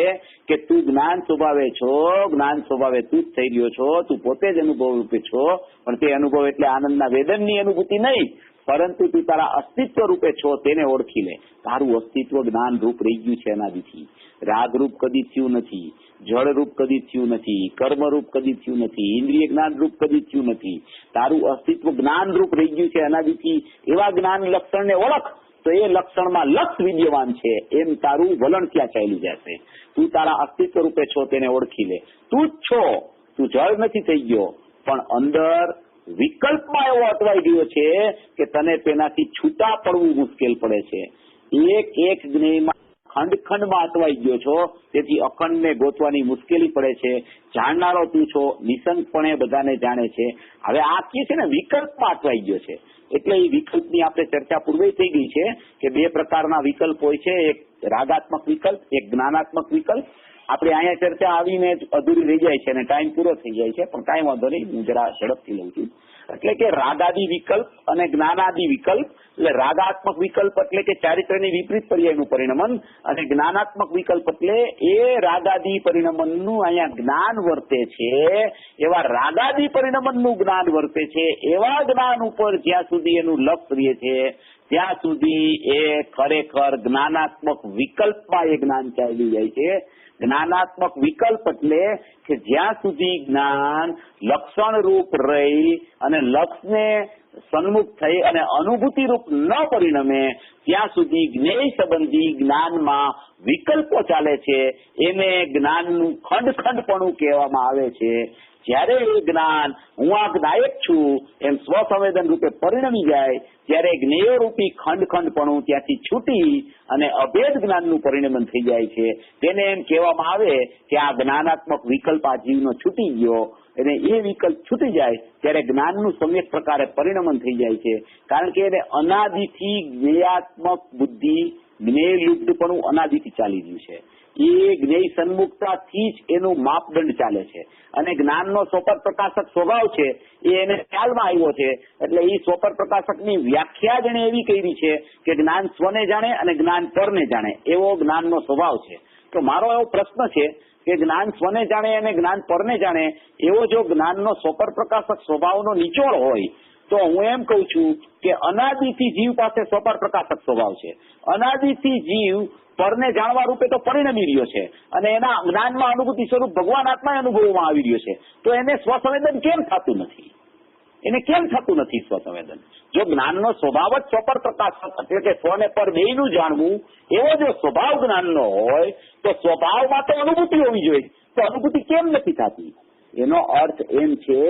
કે તું જ્ઞાન સ્વભાવે છો, જ્ઞાન સ્વભાવે તું જ થઈ રહ્યો છો, તું પોતે જ અનુભવ રૂપે છો, પણ તે અનુભવ એટલે આનંદના વેદનની અનુભૂતિ નહીં, પરંતુ તું તારા અસ્તિત્વ રૂપે છો તેને ઓળખી લે. તારું અસ્તિત્વ જ્ઞાન રૂપ રહી ગયું છે એનાથી. રાગ રૂપ કદી થયું નથી, જળ રૂપ કદી થયું નથી, કર્મ રૂપ કદી થયું નથી, ઇન્દ્રિય જ્ઞાન રૂપ કદી થયું નથી. તારું અસ્તિત્વ જ્ઞાન રૂપ રહી ગયું છે એનાથી. એવા જ્ઞાન લક્ષણને ઓળખ તો એ લક્ષણમાં લક્ષ વિદ્યમાન છે એમ તારું વલણ ત્યાં ચાલી જશે. તું તારા અસ્તિત્વ રૂપે છો તેને ઓળખી લે. તું જ છો, તું જળ નથી થઈ ગયો, પણ અંદર વિકલ્પમાં એવો અટવાઈ ગયો છે કે તને તેનાથી છૂટા પડવું મુશ્કેલ પડે છે. એક એક જ્ઞેયમાં ખંડ ખંડમાં અટવાઈ ગયો છો, તેથી અખંડને ગોતવાની મુશ્કેલી પડે છે. જાણનારો તું છો, નિસંગપણે બધાને જાણે છે. હવે આ કહે છે ને વિકલ્પમાં અટવાઈ ગયો છે, એટલે એ વિકલ્પની આપણે ચર્ચા પૂર્વે થઈ ગઈ છે કે બે પ્રકારના વિકલ્પ હોય છે, એક રાગાત્મક વિકલ્પ, એક જ્ઞાનાત્મક વિકલ્પ. આપણે અહીંયા ચર્ચા આવીને અધૂરી રહી જાય છે અને ટાઈમ પૂરો થઈ જાય છે, પણ કાંઈ વાંધો નહીં, હું જરા ઝડપથી લઉં છું. એટલે કે રાગાદી વિકલ્પ અને જ્ઞાનાદી વિકલ્પ. એટલે રાગાત્મક વિકલ્પ એટલે કે ચારિત્ર્યની વિપરીત પર્યાયનું પરિણમન, અને જ્ઞાનાત્મક વિકલ્પ એટલે એ રાગાદી પરિણમનનું અહીંયા જ્ઞાન વર્તે છે, એવા રાગાદી પરિણમનનું જ્ઞાન વર્તે છે, એવા જ્ઞાન ઉપર જ્યાં સુધી એનું લક્ષ રહે છે ત્યાં સુધી એ ખરેખર જ્ઞાનાત્મક વિકલ્પમાં એ જ્ઞાન ચાલી જાય છે. જ્ઞાનાત્મક વિકલ્પ એટલે કે જ્યાં સુધી જ્ઞાન લક્ષણ રૂપ રહી અને લક્ષને સન્મુખ થઈ અને અનુભૂતિ રૂપ ન પરિણમે ત્યાં સુધી જ્ઞેય સંબંધી જ્ઞાનમાં વિકલ્પો ચાલે છે. એને જ્ઞાનનું ખંડ-ખંડપણું કહેવામાં આવે છે. જ્યારે એ જ્ઞાન હું આ જ્ઞાયક છું એમ સ્વસંવેદન રૂપે પરિણમી જાય ત્યારે જ્ઞેય રૂપી ખંડ-ખંડપણું ત્યાંથી છૂટી અને અભેદ જ્ઞાનનું પરિણમન થઈ જાય છે. તેને એમ કહેવામાં આવે કે આ જ્ઞાનાત્મક વિકલ્પ આ જીવનો છૂટી ગયો, અને એ વિકલ્પ છૂટી જાય ત્યારે જ્ઞાનનું સમ્યક પ્રકારે પરિણમન થઈ જાય છે. કારણ કે એને અનાદિથી જ્ઞેયાત્મક બુદ્ધિ, જ્ઞેય લુપ્તપણું અનાદિથી ચાલી રહ્યું છે. એ જ્ઞેય સન્મુખતાથી જ એનું માપદંડ ચાલે છે, અને જ્ઞાનનો સ્વપર પ્રકાશક સ્વભાવ છે એ એને ખ્યાલમાં આવ્યો છે. એટલે એ સ્વપર પ્રકાશકની વ્યાખ્યા જ એને એવી કરી છે કે જ્ઞાન સ્વને જાણે અને જ્ઞાન પરને જાણે, એવો જ્ઞાનનો સ્વભાવ છે. તો મારો એવો પ્રશ્ન છે કે જ્ઞાન સ્વને જાણે અને જ્ઞાન પરને જાણે એવો જો જ્ઞાનનો સ્વપર પ્રકાશક સ્વભાવનો નિચોડ હોય તો હું એમ કઉ છું કે અનાદિથી જીવ પાસે સ્વપર પ્રકાશક સ્વભાવ છે. અનાદિથી જીવ પરને જાણવા રૂપે તો પરિણમી રહ્યો છે અને એના જ્ઞાનમાં અનુભૂતિ સ્વરૂપ ભગવાન આત્મા અનુભવમાં આવી રહ્યો છે, તો એને સ્વસંવેદન કેમ થતું નથી? એને કેમ થતું નથી સ્વસંવેદન? જો જ્ઞાનનો સ્વભાવ જ સ્વપર પ્રકાશક એટલે કે સ્વને પર બેયનું જાણવું એવો જો સ્વભાવ જ્ઞાનનો હોય તો સ્વભાવમાં તો અનુભૂતિ હોવી જોઈએ, તો અનુભૂતિ કેમ નથી થતી? એનો અર્થ એમ છે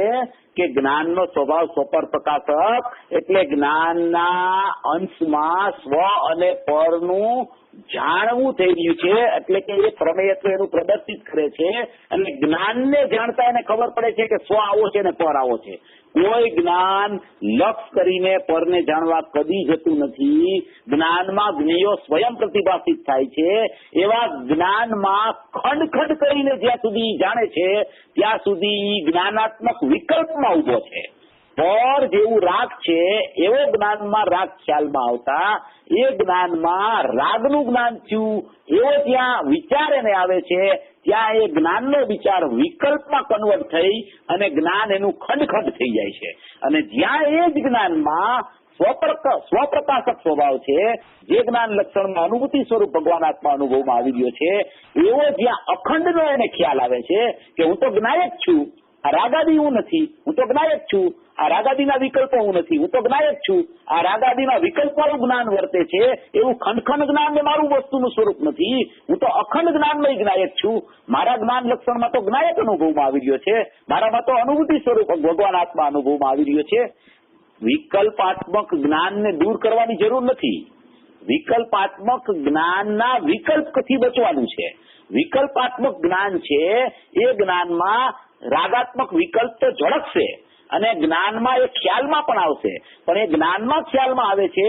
કે જ્ઞાનનો સ્વભાવ સ્વપર પ્રકાશક એટલે જ્ઞાનના અંશમાં સ્વ અને પરનું જાણવું થઈ રહ્યું છે, એટલે કે એ પ્રમેયત્વ એનું પ્રદર્શિત કરે છે. અને જ્ઞાનને જાણતા એને ખબર પડે છે કે સ્વ આવો છે ને પર આવો છે. કોઈ જ્ઞાન લક્ષ કરીને પરને જાણવા કદી જતું નથી. જ્ઞાનમાં જ્ઞેયો સ્વયં પ્રતિભાસિત થાય છે. એવા જ્ઞાનમાં ખંડ ખંડ કરીને જ્યાં સુધી જાણે છે ત્યાં સુધી જ્ઞાનાત્મક વિકલ્પમાં ઉભો છે. પર જેવું રાગ છે એવો જ્ઞાનમાં રાગ ખ્યાલમાં આવતા એ જ્ઞાનમાં રાગનું જ્ઞાન થયું એવો ત્યાં વિચાર એને આવે છે ત્યાં એ જ્ઞાનનો વિચાર વિકલ્પમાં કન્વર્ટ થઈ અને જ્ઞાન એનું ખંડ થઈ જાય છે. અને જ્યાં એ જ જ્ઞાનમાં સ્વપ્રકાશક સ્વભાવ છે, જે જ્ઞાન લક્ષણમાં અનુભૂતિ સ્વરૂપ ભગવાન આત્મા અનુભવમાં આવી ગયો છે, એવો જ્યાં અખંડનો એને ખ્યાલ આવે છે કે હું તો જ્ઞાયક છું, આ રાગાદી હું નથી, હું તો જ્ઞાયક છું, આ રાગાદીના વિકલ્પો હું નથી, હું તો જ્ઞાયક છું, આ રાગાદીના વિકલ્પવાળું જ્ઞાન વર્તે છે, એવું ખંડ જ્ઞાન ને મારું વસ્તુનું સ્વરૂપ નથી, હું તો અખંડ જ્ઞાનમય જ્ઞાયક છું. મારા જ્ઞાન લક્ષણમાં તો જ્ઞાયક અનુભવમાં આવી રહ્યો છે, મારામાં તો અનુભૂતિ સ્વરૂપ ભગવાન આત્મા અનુભવમાં આવી રહ્યો છે. વિકલ્પાત્મક જ્ઞાનને દૂર કરવાની જરૂર નથી. વિકલ્પાત્મક જ્ઞાનના વિકલ્પથી બચવાનું છે. વિકલ્પાત્મક જ્ઞાન છે એ જ્ઞાનમાં રાગાત્મક વિકલ્પ તો ઝળકશે અને જ્ઞાનમાં એ ખ્યાલમાં પણ આવશે, પણ એ જ્ઞાનમાં ખ્યાલમાં આવે છે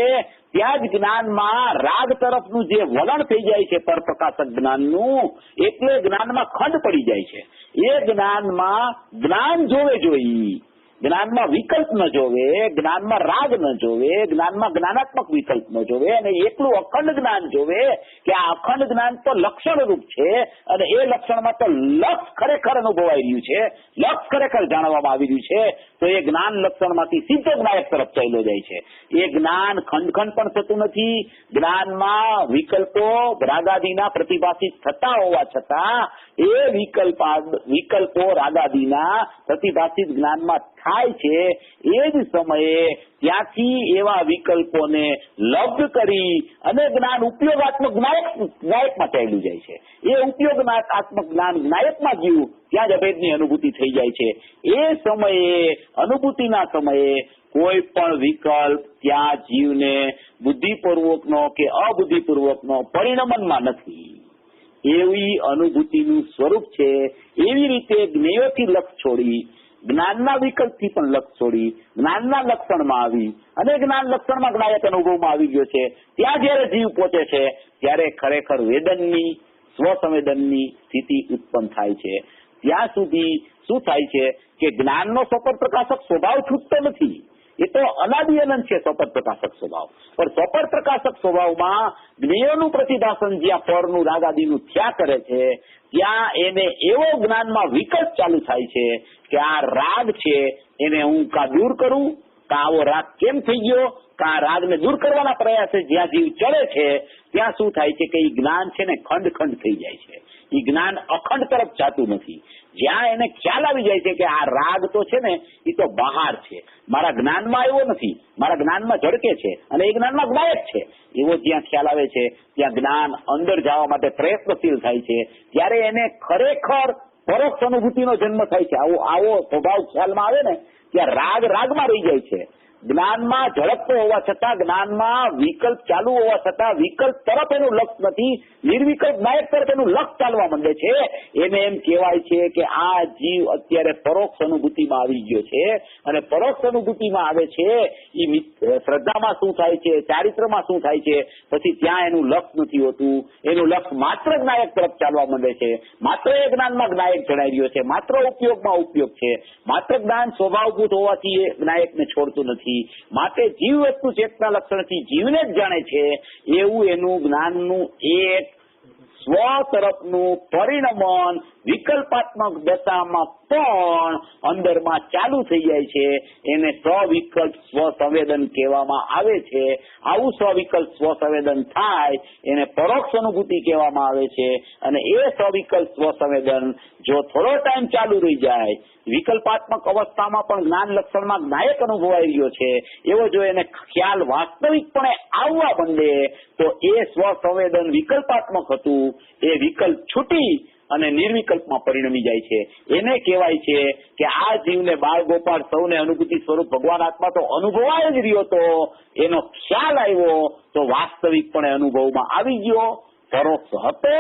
ત્યાં જ જ્ઞાનમાં રાગ તરફનું જે વલણ થઈ જાય છે પરપ્રકાશક જ્ઞાનનું, એટલે જ્ઞાનમાં ખંડ પડી જાય છે. એ જ્ઞાનમાં જ્ઞાન જોવે જોઈ, જ્ઞાનમાં વિકલ્પ ન જોવે, જ્ઞાનમાં રાગ ન જોવે, જ્ઞાનમાં જ્ઞાનાત્મક વિકલ્પ ન જોવે, અને એકલું અખંડ જ્ઞાન જોવે કે આ અખંડ જ્ઞાન તો લક્ષણ રૂપ છે અને એ લક્ષણમાં તો લક્ષ ખરેખર અનુભવાઈ રહ્યું છે, લક્ષ ખરેખર જાણવામાં આવી રહ્યું છે, તો એ જ્ઞાન લક્ષણમાંથી સીધો જ્ઞાયક તરફ ચાલ્યો જાય છે. એ જ્ઞાન ખંડ પણ થતું નથી. જ્ઞાનમાં વિકલ્પો રાગાદીના પ્રતિભાષિત થતા હોવા છતાં એ વિકલ્પો રાગાદીના પ્રતિભાષિત જ્ઞાનમાં થાય છે. એ જ સમયે ત્યાંથી એવા વિકલ્પોને લબ્ધ કરી અને જ્ઞાન ઉપયોગાત્મક જ્ઞાયકમાં ચાલ્યું જાય છે. એ ઉપયોગાત્મક જ્ઞાન જ્ઞાયકમાં ગયું, ત્યાં જ અભેદની અનુભૂતિ થઈ જાય છે. એ સમયે અનુભૂતિના સમયે કોઈ પણ વિકલ્પ ત્યાં જીવને બુદ્ધિપૂર્વકનો કે અબુદ્ધિપૂર્વકનો પરિણમનમાં નથી. એવી અનુભૂતિનું સ્વરૂપ છે. એવી રીતે જ્ઞેયોથી લક્ષ છોડી, જ્ઞાનના વિકલ્પથી પણ લક્ષ છોડી જ્ઞાનના લક્ષણમાં આવી અને જ્ઞાન લક્ષણમાં જ્ઞાયક અનુભવમાં આવી ગયો છે. ત્યાં જયારે જીવ પહોંચે છે ત્યારે ખરેખર વેદનની સ્વસંવેદનની સ્થિતિ ઉત્પન્ન થાય છે. ત્યાં સુધી શું થાય છે કે જ્ઞાનનો સપર પ્રકાશક સ્વભાવ છૂટતો નથી. એ તો અનાદિ અનંત છે સપર પ્રકાશક સ્વભાવ, પણ સપર પ્રકાશક સ્વભાવમાં જ્ઞેયોનું પ્રતિભાષણ જ્યાં પરનું રાગાદીનું થયા કરે છે ત્યાં એને એવો જ્ઞાનમાં વિકલ્પ ચાલુ થાય છે કે આ રાગ છે એને હું કા દૂર કરું, કા આવો રાગ કેમ થઈ ગયો, કા રાગને દૂર કરવાના પ્રયાસે જ્યાં જીવ ચડે છે ત્યાં શું થાય છે કે એ જ્ઞાન છે ને ખંડ થઈ જાય છે. એ જ્ઞાન અખંડ તરફ જાતું નથી. જ્યાં એને ખ્યાલ આવી જાય છે કે આ રાગ તો છે ને એ તો બહાર છે, મારા જ્ઞાનમાં આવ્યો નથી, મારા જ્ઞાનમાં ઝળકે છે અને એ જ્ઞાનમાં જ્ઞાયક છે, એવો જ્યાં ખ્યાલ આવે છે ત્યાં જ્ઞાન અંદર જવા માટે પ્રયત્નશીલ થાય છે. ત્યારે એને ખરેખર પરોક્ષ અનુભૂતિનો જન્મ થાય છે. આવો સ્વભાવ ખ્યાલમાં આવે ને ત્યાં રાગમાં રહી જાય છે. જ્ઞાનમાં ઝડપતો હોવા છતાં, જ્ઞાનમાં વિકલ્પ ચાલુ હોવા છતાં વિકલ્પ તરફ એનું લક્ષ નથી, નિર્વિકલ્પ જ્ઞાયક તરફ એનું લક્ષ ચાલવા માંડે છે. એને એમ કહેવાય છે કે આ જીવ અત્યારે પરોક્ષ અનુભૂતિમાં આવી ગયો છે. અને પરોક્ષ અનુભૂતિમાં આવે છે એ શ્રદ્ધામાં શું થાય છે, ચારિત્રમાં શું થાય છે, પછી ત્યાં એનું લક્ષ નથી હોતું. એનું લક્ષ માત્ર જ્ઞાયક તરફ ચાલવા માંડે છે. માત્ર એ જ્ઞાનમાં જ્ઞાયક જણાઈ રહ્યો છે, માત્ર ઉપયોગમાં ઉપયોગ છે, માત્ર જ્ઞાન સ્વભાવભૂત હોવાથી એ જ્ઞાયકને છોડતું નથી. માટે જીવ વસ્તુ ચેતના લક્ષણથી જીવને જ જાણે છે એવું એનું જ્ઞાનનું એક સ્વ તરફનું પરિણમન વિકલ્પાત્મક દશામાં પણ અંદરમાં ચાલુ થઈ જાય છે. એને સ્વવિકલ્પ સ્વસંવેદન કહેવામાં આવે છે. આવું સ્વવિકલ્પ સ્વસંવેદન થાય એને પરોક્ષ અનુભૂતિ કહેવામાં આવે છે. અને એ સ્વવિકલ્પ સ્વસંવેદન જો થોડો ટાઈમ ચાલુ રહી જાય, વિકલ્પાત્મક અવસ્થામાં પણ જ્ઞાન લક્ષણમાં જ્ઞાયક અનુભવાઈ રહ્યો છે એવો જો એને ખ્યાલ વાસ્તવિકપણે આવવા માંડે તો એ સ્વસંવેદન વિકલ્પાત્મક હતું એ વિકલ્પ છૂટી અને નિર્વિકલ્પમાં પરિણમી જાય છે. એને કહેવાય છે કે આ જીવને બાળ ગોપાળ સૌને અનુભૂતિ સ્વરૂપ ભગવાન આત્મા તો અનુભવાય જ રહ્યો તો એનો ખ્યાલ આવ્યો તો વાસ્તવિકપણે અનુભવમાં આવી ગયો, પરોક્ષ હતો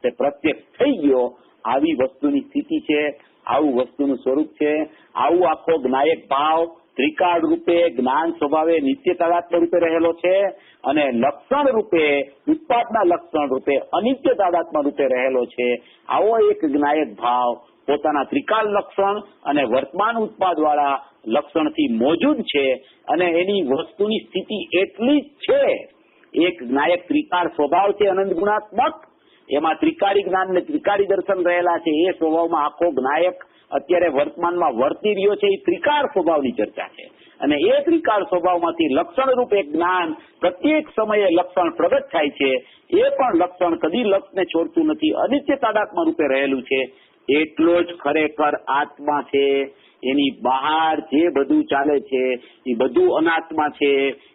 તે પ્રત્યક્ષ થઈ ગયો. આવી વસ્તુની સ્થિતિ છે, આવું વસ્તુનું સ્વરૂપ છે. આવું આખો જ્ઞાયક ભાવ ત્રિકાળ રૂપે જ્ઞાન સ્વભાવે નિત્ય તાદાત્મ્ય રૂપે રહેલો છે અને લક્ષણ રૂપે ઉત્પાદના લક્ષણ રૂપે અનિત્ય તાદાત્મ્ય રૂપે રહેલો છે. આવો એક જ્ઞાયક ભાવ પોતાના ત્રિકાળ લક્ષણ અને વર્તમાન ઉત્પાદ વાળા લક્ષણથી મોજૂદ છે અને એની વસ્તુની સ્થિતિ એટલી જ છે. એક જ્ઞાયક ત્રિકાળ સ્વભાવ છે અનંત ગુણાત્મક એમાં ત્રિકાળી જ્ઞાન ને ત્રિકાળી દર્શન રહેલા છે. એ સ્વભાવમાં આખો જ્ઞાયક અત્યારે વર્તમાનમાં વર્તી રહ્યો છે એ ત્રિકાળ સ્વભાવની ચર્ચા છે. અને એ ત્રિકાળ સ્વભાવમાંથી લક્ષણ રૂપ એક જ્ઞાન પ્રત્યેક સમયે લક્ષણ પ્રગટ થાય છે. એ પણ લક્ષણ કદી લક્ષને છોડતું નથી, અનિત્ય તાદાત્મ્ય રૂપે રહેલું છે. એટલો જ ખરેખર આત્મા છે. એની બહાર જે બધું ચાલે છે એ બધું અનાત્મા છે.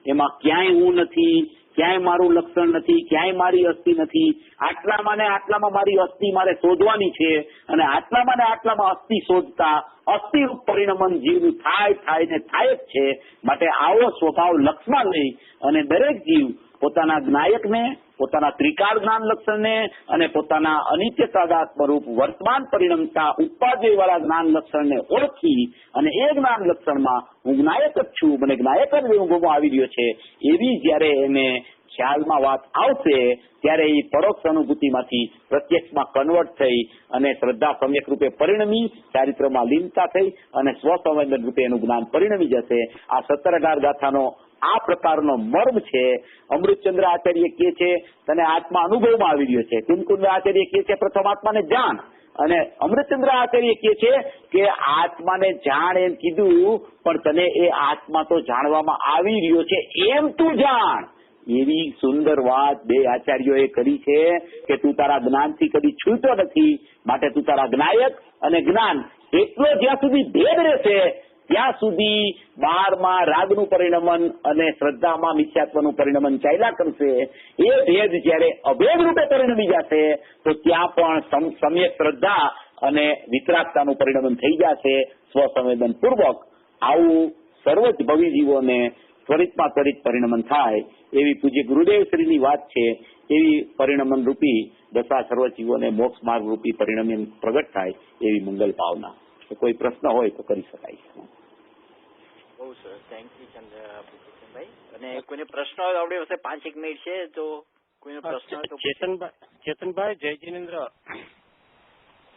એમાં ક્યાંય હું નથી, ક્યાંય મારું લક્ષણ નથી, ક્યાંય મારી અસ્થિ નથી. આટલામાં ને આટલામાં મારી અસ્થિ મારે શોધવાની છે અને આટલામાં ને આટલામાં અસ્થિ શોધતા અસ્થિરૂપ પરિણમન જીવનું થાય ને થાય જ છે. માટે આવો સ્વભાવ લક્ષમાં લઈ અને દરેક જીવ પોતાના જ્ઞાયકને, પોતાના ત્રિકાળ જ્ઞાન લક્ષણને અને પોતાના અનિત્ય તાદાત્મ્ય રૂપ વર્તમાન પરિણમતા ઉત્પાદય વાળા જ્ઞાન લક્ષણને ઓળખી અને એ જ્ઞાન લક્ષણમાં હું જ્ઞાયક જ છું, મને જ્ઞાયક જ અનુભવમાં આવી રહ્યો છે, એવી જયારે એને ખ્યાલમાં વાત આવશે ત્યારે એ પરોક્ષ અનુભૂતિમાંથી પ્રત્યક્ષમાં કન્વર્ટ થઈ અને શ્રદ્ધા સમ્યક રૂપે પરિણમી, ચારિત્રમાં લીનતા થઈ અને સ્વસંવેદન રૂપે એનું જ્ઞાન પરિણમી જશે. આ 17-18 ગાથાનો આ પ્રકારનો મર્મ છે. અમૃતચંદ્ર આચાર્ય કહે છે તને આત્મા અનુભવમાં આવી રહ્યો છે. કુમકુંડ આચાર્ય કહે છે પ્રથમ આત્માને જાણ, અને અમૃતચંદ્ર આચાર્ય કહે છે કે આત્માને જાણ એમ કીધું પણ તને એ આત્મા તો જાણવામાં આવી રહ્યો છે એમ તું જાણ. એવી સુંદર વાત બે આચાર્યોએ કરી છે કે તું તારા જ્ઞાનથી કદી છૂટતો નથી. માટે તું તારા જ્ઞાયક અને જ્ઞાન એટલો જ્યાં સુધી ભેદ રહેશે ત્યાં સુધી બહારમાં રાગનું પરિણમન અને શ્રદ્ધામાં મિથ્યાત્વનું પરિણમન ચાલ્યા કરશે. એ ભેદ જયારે અભેદ રૂપે પરિણમી જશે તો ત્યાં પણ સમ્યક શ્રદ્ધા અને વિતરાગતાનું પરિણમન થઈ જશે સ્વસંવેદન પૂર્વક. આવું સર્વ જ ભવી જીવોને ત્વરિતમાં ત્વરિત પરિણમન થાય એવી પૂજ્ય ગુરુદેવ શ્રીની વાત છે. એવી પરિણમન રૂપી દશા સર્વ જીવોને મોક્ષ માર્ગ રૂપી પરિણમન પ્રગટ થાય એવી મંગલ ભાવના. કોઈ પ્રશ્ન હોય તો કરી શકાય. બહુ સરસ, થેન્ક યુ ચંદ્રભાઈ. અને કોઈને પ્રશ્ન હોય આપણી પાસે 5-1 મિનિટ છે તો કોઈને પ્રશ્ન હોય તો ચેતનભાઈ, જય જિનેન્દ્ર.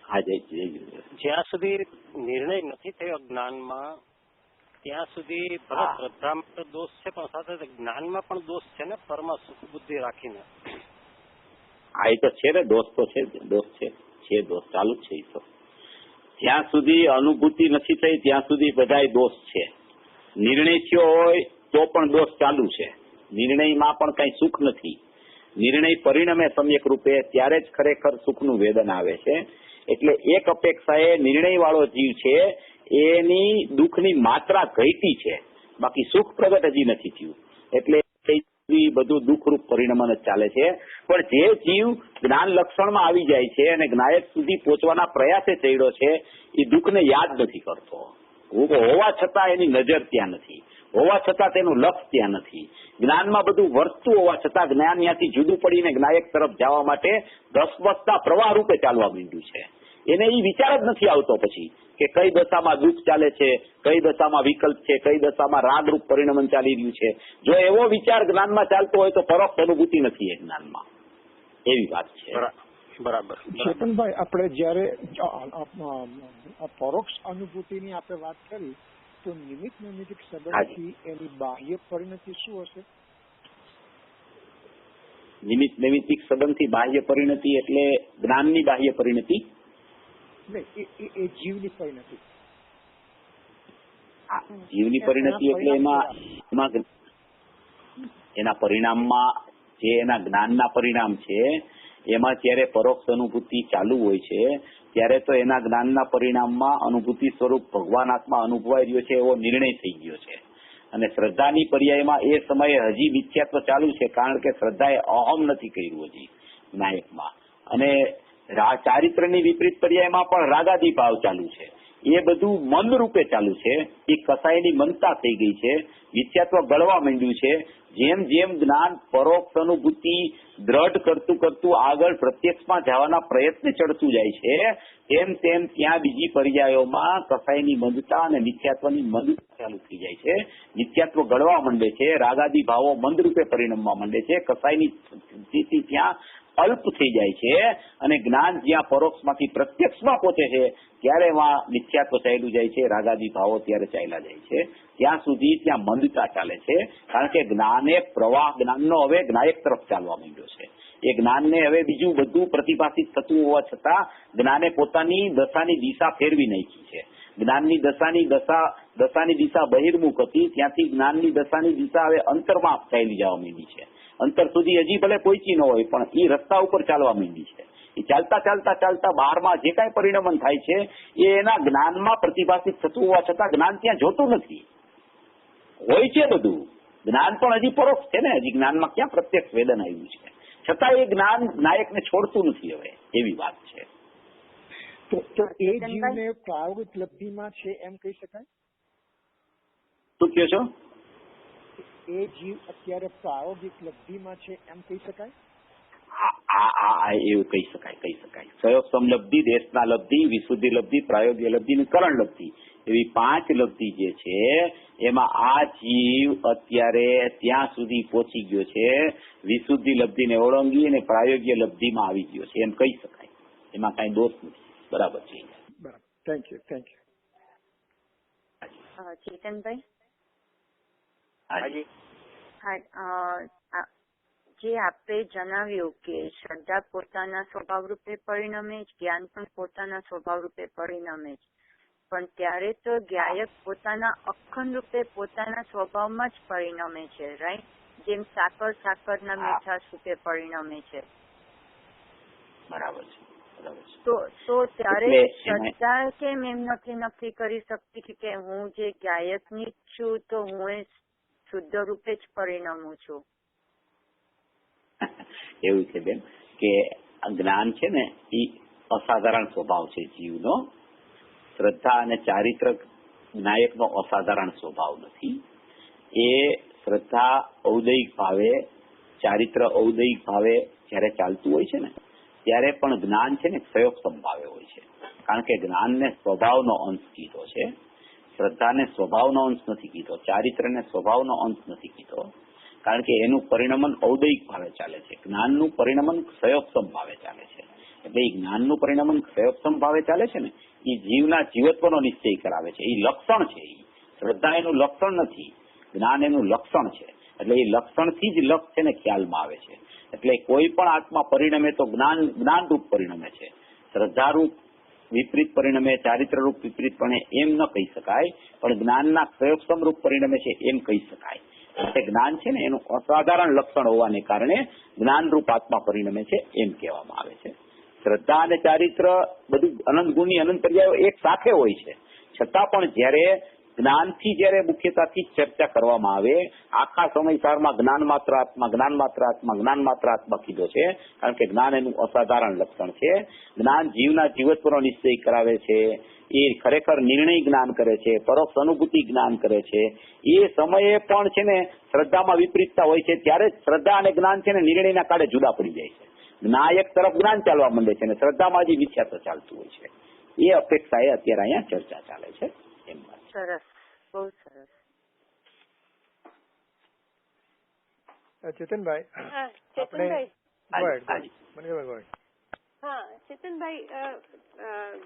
હા, જય જિનેન્દ્ર. જ્યાં સુધી નિર્ણય નથી થયો જ્ઞાનમાં ત્યાં સુધી શ્રદ્ધામાં તો દોષ છે પણ સાથે જ્ઞાનમાં પણ દોષ છે ને, પરમાં સુખ બુદ્ધિ રાખીને. હા, એ તો છે ને, દોષ તો છે, દોષ છે, દોષ ચાલુ જ છે. એ તો જ્યાં સુધી અનુભૂતિ નથી થઈ ત્યાં સુધી બધાય દોષ છે. નિર્ણય થયો હોય તો પણ દોષ ચાલુ છે. નિર્ણયમાં પણ કઈ સુખ નથી. નિર્ણય પરિણમે સમ્યક રૂપે ત્યારે જ ખરેખર સુખનું વેદન આવે છે. એટલે એક અપેક્ષાએ નિર્ણય વાળો જીવ છે એની દુઃખની માત્રા ઘટી છે, બાકી સુખ પ્રગટ હજી નથી થયું. એટલે બધું દુઃખરૂપ પરિણમન જ ચાલે છે. પણ જે જીવ જ્ઞાન લક્ષણમાં આવી જાય છે અને જ્ઞાયક સુધી પહોંચવાના પ્રયાસે ચડ્યો છે એ દુઃખને યાદ નથી કરતો. હોવા છતાં એની નજર ત્યાં નથી, હોવા છતાં તેનું લક્ષ ત્યાં નથી. જ્ઞાનમાં બધું વર્તતું હોવા છતાં જ્ઞાન ત્યાંથી જુદું પડીને જ્ઞાયક તરફ જવા માટે ધસમસતા પ્રવાહ રૂપે ચાલવા માંડ્યું છે. એને એ વિચાર જ નથી આવતો પછી કે કઈ દશામાં દુઃખ ચાલે છે, કઈ દશામાં વિકલ્પ છે, કઈ દશામાં રાગરૂપ પરિણમન ચાલી રહ્યું છે. જો એવો વિચાર જ્ઞાનમાં ચાલતો હોય તો પરોક્ષ અનુભૂતિ નથી એ જ્ઞાનમાં. એવી વાત છે. બરાબર. ચેતનભાઈ, આપણે જયારે પરોક્ષ અનુભૂતિની આપણે વાત કરી તો નિમિત્ત નૈમિત્તિક સંબંધથી એની બાહ્ય પરિણતિ શું હશે? નિમિત્ત નૈમિત્તિક સંબંધથી બાહ્ય પરિણતિ એટલે જ્ઞાનની બાહ્ય પરિણતિ? એ જીવની પરિણતિ. જીવની પરિણતિ એટલે એમાં એના પરિણામમાં જે એના જ્ઞાનના પરિણામ છે એમાં જ્યારે પરોક્ષ અનુભૂતિ ચાલુ હોય છે ત્યારે તો એના જ્ઞાનના પરિણામમાં અનુભૂતિ સ્વરૂપ ભગવાન આત્મા અનુભવાઈ રહ્યો છે એવો નિર્ણય થઈ ગયો છે. અને શ્રદ્ધાની પર્યાયમાં એ સમયે હજી મિથ્યાત્વ ચાલુ છે, કારણ કે શ્રદ્ધાએ અહમ નથી કર્યું હજી નાયકમાં. અને ચારિત્રની વિપરીત પર્યાયમાં પણ રાગાદી ભાવ ચાલુ છે. એ બધું મન રૂપે ચાલુ છે. એ કસાયની મનતા થઈ ગઈ છે, મિથ્યાત્વ ગળવા માંડ્યું છે. જેમ જેમ જ્ઞાન પરોક્ષ અનુભૂતિ દ્રઢ કરતું કરતું આગળ પ્રત્યક્ષમાં જવાના પ્રયત્ન ચડતું જાય છે તેમ તેમ ત્યાં બીજી પર્યાયોમાં કસાયની મંદતા અને મિથ્યાત્વની મંદતા ચાલુ થઈ જાય છે. મિથ્યાત્વ ગળવા માંડે છે, રાગાદી ભાવો મંદ રૂપે પરિણમવા માંડે છે, કસાયની સ્થિતિ ત્યાં અલ્પ થઈ જાય છે અને જ્ઞાન જ્યાં પરોક્ષમાંથી પ્રત્યક્ષમાં પહોંચે છે ત્યારે એમાં મિથ્યાત્વ ચાલ્યું જાય છે, રાગાદી ભાવો ત્યારે ચાલ્યા જાય છે. ત્યાં સુધી ત્યાં મંદતા ચાલે છે, કારણ કે જ્ઞાને પ્રવાહ જ્ઞાનનો હવે જ્ઞાયક તરફ ચાલવા માંડ્યો છે. એ જ્ઞાનને હવે બીજું બધું પ્રતિભાષિત થતું હોવા છતાં જ્ઞાને પોતાની દશાની દિશા ફેરવી નાખી છે. જ્ઞાનની દશાની દિશા બહિર્મુખ હતી, ત્યાંથી જ્ઞાનની દશાની દિશા હવે અંતરમાં ચાલી જવા માંડી છે. અંતર સુધી હજી ભલે પહોંચી ન હોય પણ એ રસ્તા ઉપર ચાલવા માંડી છે. એ ચાલતા ચાલતા ચાલતા બહારમાં જે કાંઈ પરિણમન થાય છે એ એના જ્ઞાનમાં પ્રતિભાષિત થતું હોવા છતાં જ્ઞાન ત્યાં જોતું નથી. હોય છે બધું જ્ઞાન પણ હજી પરોક્ષ છે ને, હજી જ્ઞાનમાં ક્યાં પ્રત્યક્ષ વેદન આવ્યું છે, છતાં એ જ્ઞાન નાયકને છોડતું નથી હવે, એવી વાત છે. તો એ જીવને પ્રાયોગિક લબ્ધિમાં છે એમ કહી શકાય? શું કહો છો? એ જીવ અત્યારે પ્રાયોગિક લબ્ધિમાં છે એમ કહી શકાય? એવું કહી શકાય. સયોગ સમલબ્ધિ, દેશના લબ્ધિ, વિશુદ્ધિ લબ્ધિ, પ્રાયોગિક લબ્ધિ અને કરણ લબ્ધિ, એવી 5 લબ્ધિ જે છે એમાં આ જીવ અત્યારે ત્યાં સુધી પહોંચી ગયો છે, વિશુદ્ધિ લબ્ધિને ઓળંગી અને પ્રાયોગિક લબ્ધિમાં આવી ગયો છે એમ કહી શકાય. એમાં કઈ દોષ નથી. બરાબર છે. બરાબર. Thank you. ચેતનભાઈ, હાજી. હા, જે આપે જણાવ્યું કે શ્રદ્ધા પોતાના સ્વભાવ રૂપે પરિણમે જ, જ્ઞાન પણ પોતાના સ્વભાવ રૂપે પરિણમે જ, પણ ત્યારે તો ગાયક પોતાના અખંડ રૂપે પોતાના સ્વભાવમાં જ પરિણમે છે, રાઈટ? જેમ સાકરના મીઠાશ રૂપે પરિણમે છે. બરાબર છે. તો ત્યારે શ્રદ્ધા કેમ એમ નથી નક્કી કરી શકતી કે હું જે ગાયકની છું તો હું એ શુદ્ધ રૂપે જ પરિણમું છું? એવું છે બેન કે જ્ઞાન છે ને એ અસાધારણ સ્વભાવ છે જીવનો. શ્રદ્ધા અને ચારિત્ર નાયકનો અસાધારણ સ્વભાવ નથી. એ શ્રદ્ધા ઔદયિક ભાવે, ચારિત્ર ઔદયિક ભાવે જયારે ચાલતું હોય છે ને ત્યારે પણ જ્ઞાન છે ને સંયોગ સંભાવે હોય છે. કારણ કે જ્ઞાનને સ્વભાવનો અંશ કીધો છે, શ્રદ્ધાને સ્વભાવનો અંશ નથી કીધો, ચારિત્રને સ્વભાવનો અંશ નથી કીધો. કારણ કે એનું પરિણમન ઔદયિક ભાવે ચાલે છે, જ્ઞાનનું પરિણમન સંયોગ ભાવે ચાલે છે. એટલે એ જ્ઞાનનું પરિણમન સંયોગ ભાવે ચાલે છે ને એ જીવના જીવત્વનો નિશ્ચય કરાવે છે. એ લક્ષણ છે. શ્રદ્ધા એનું લક્ષણ નથી, જ્ઞાન એનું લક્ષણ છે. એટલે એ લક્ષણથી જ લક્ષ છે ને ખ્યાલમાં આવે છે. એટલે કોઈ પણ આત્મા પરિણમે તો જ્ઞાન રૂપ પરિણમે છે. શ્રદ્ધા રૂપ વિપરીત પરિણમે, ચારિત્ર રૂપ વિપરીત પણ એમ ન કહી શકાય, પણ જ્ઞાનના સંયોગ રૂપ પરિણમે છે એમ કહી શકાય. એટલે જ્ઞાન છે ને એનું અસાધારણ લક્ષણ હોવાને કારણે જ્ઞાન રૂપ આત્મા પરિણમે છે એમ કહેવામાં આવે છે. શ્રદ્ધા અને ચારિત્ર બધું અનંત ગુણની અનંત પર્યાયો એક સાથે હોય છે, છતાં પણ જયારે જ્ઞાનથી જયારે મુખ્યતાથી ચર્ચા કરવામાં આવે, આખા સમયસારમાં જ્ઞાન માત્ર આત્મા કીધો છે. કારણ કે જ્ઞાન એનું અસાધારણ લક્ષણ છે. જ્ઞાન જીવના જીવત્વનો નિશ્ચય કરાવે છે, એ ખરેખર નિર્ણય જ્ઞાન કરે છે, પરોક્ષ અનુભૂતિ જ્ઞાન કરે છે. એ સમયે પણ છે ને શ્રદ્ધામાં વિપરીતતા હોય છે, ત્યારે શ્રદ્ધા અને જ્ઞાન છે ને નિર્ણયના કાળે જુદા પડી જાય છે. જ્ઞાયક તરફ જ્ઞાન ચાલવા માંડે છે અને શ્રદ્ધામાં જે મિથ્યાત્વ ચાલતું હોય છે. એ અપેક્ષાએ અત્યારે અહીંયા ચર્ચા ચાલે છે. સરસ, બહુ સરસ. ચેતનભાઈ, ચેતનભાઈ,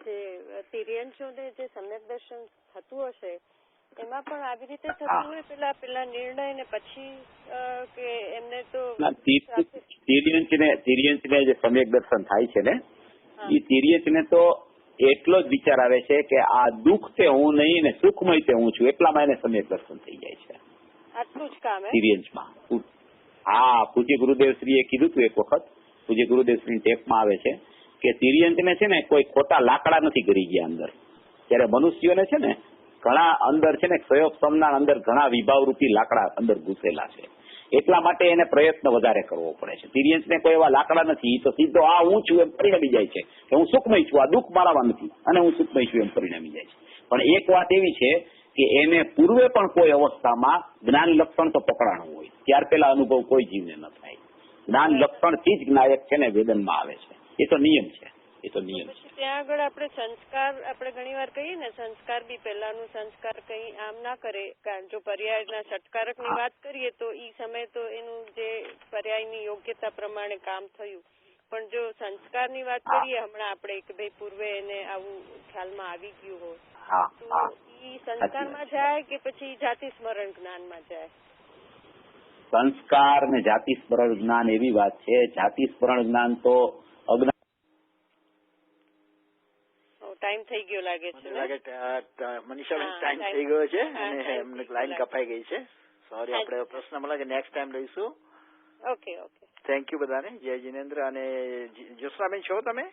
જે તિર્યંશોને જે સમ્યક દર્શન થતું હશે એમાં પણ આવી રીતે થતું હોય પેલા નિર્ણય ને પછી કે એમને તો તિર્યંશને જે સમ્યક દર્શન થાય છે ને એ તિર્યંશને તો એટલો જ વિચાર આવે છે કે આ દુઃખ તે હું નહીં ને સુખમય તે હું છું, એટલામાં એને સમ્યક દર્શન થઈ જાય છે. આટલું જ કામ તિર્યંશમાં. હા, પૂજ્ય ગુરુદેવશ્રીએ કીધું હતું એક વખત, પૂજ્ય ગુરુદેવશ્રીની ટેપમાં આવે છે કે તિર્યંશને છે ને કોઈ ખોટા લાકડા નથી કરી ગયા અંદર. ત્યારે મનુષ્યોને છે ને ઘણા અંદર છે ને સંયોગ સમના અંદર ઘણા વિભાવ રૂપી લાકડા અંદર ઘૂસેલા છે. એટલા માટે એને પ્રયત્ન વધારે કરવો પડે છે. તિર્યંશને કોઈ એવા લાકડા નથી, તો સીધો આ હું છું એમ પરિણમી જાય છે કે હું સુખમય છું, આ દુઃખ મારામાં નથી અને હું સુખમય છું એમ પરિણમી જાય છે. પણ એક વાત એવી છે કે એને પૂર્વે પણ કોઈ અવસ્થામાં જ્ઞાન લક્ષણ તો પકડાણું હોય, ત્યાર પેલા અનુભવ કોઈ જીવને ન થાય. જ્ઞાન લક્ષણથી જ જ્ઞાયક છે ને વેદનમાં આવે છે. એ તો નિયમ છે. ત્યાં આગળ આપણે સંસ્કાર, આપણે ઘણી વાર કહીએ ને સંસ્કાર બી પહેલાનું સંસ્કાર કઈ આમ ના કરે. જો પર્યાયના ષટકારક ની વાત કરીએ તો ઈ સમયે તો એનું જે પર્યાયની યોગ્યતા પ્રમાણે કામ થયું, પણ જો સંસ્કારની વાત કરીએ હમણાં આપણે કે ભાઈ પૂર્વે એને આવું ખ્યાલમાં આવી ગયું હોય તો ઈ સંસ્કારમાં જાય કે પછી જાતિ સ્મરણ જ્ઞાનમાં જાય? સંસ્કાર ને જાતિ સ્મરણ જ્ઞાન એવી વાત છે. જાતિ સ્મરણ જ્ઞાન તો અજ્ઞાન. ટાઈમ થઈ ગયો લાગે છે. મનીષાબેન ટાઈમ થઈ ગયો છે અને એમને લાઈન કપાઈ ગઈ છે. સોરી, આપણે પ્રશ્ન મળે કે નેક્સ્ટ ટાઈમ લઈશું. ઓકે. થેન્ક યુ બધાને. જય જિનેન્દ્ર. અને જ્યોત્સનાબેન છો તમે?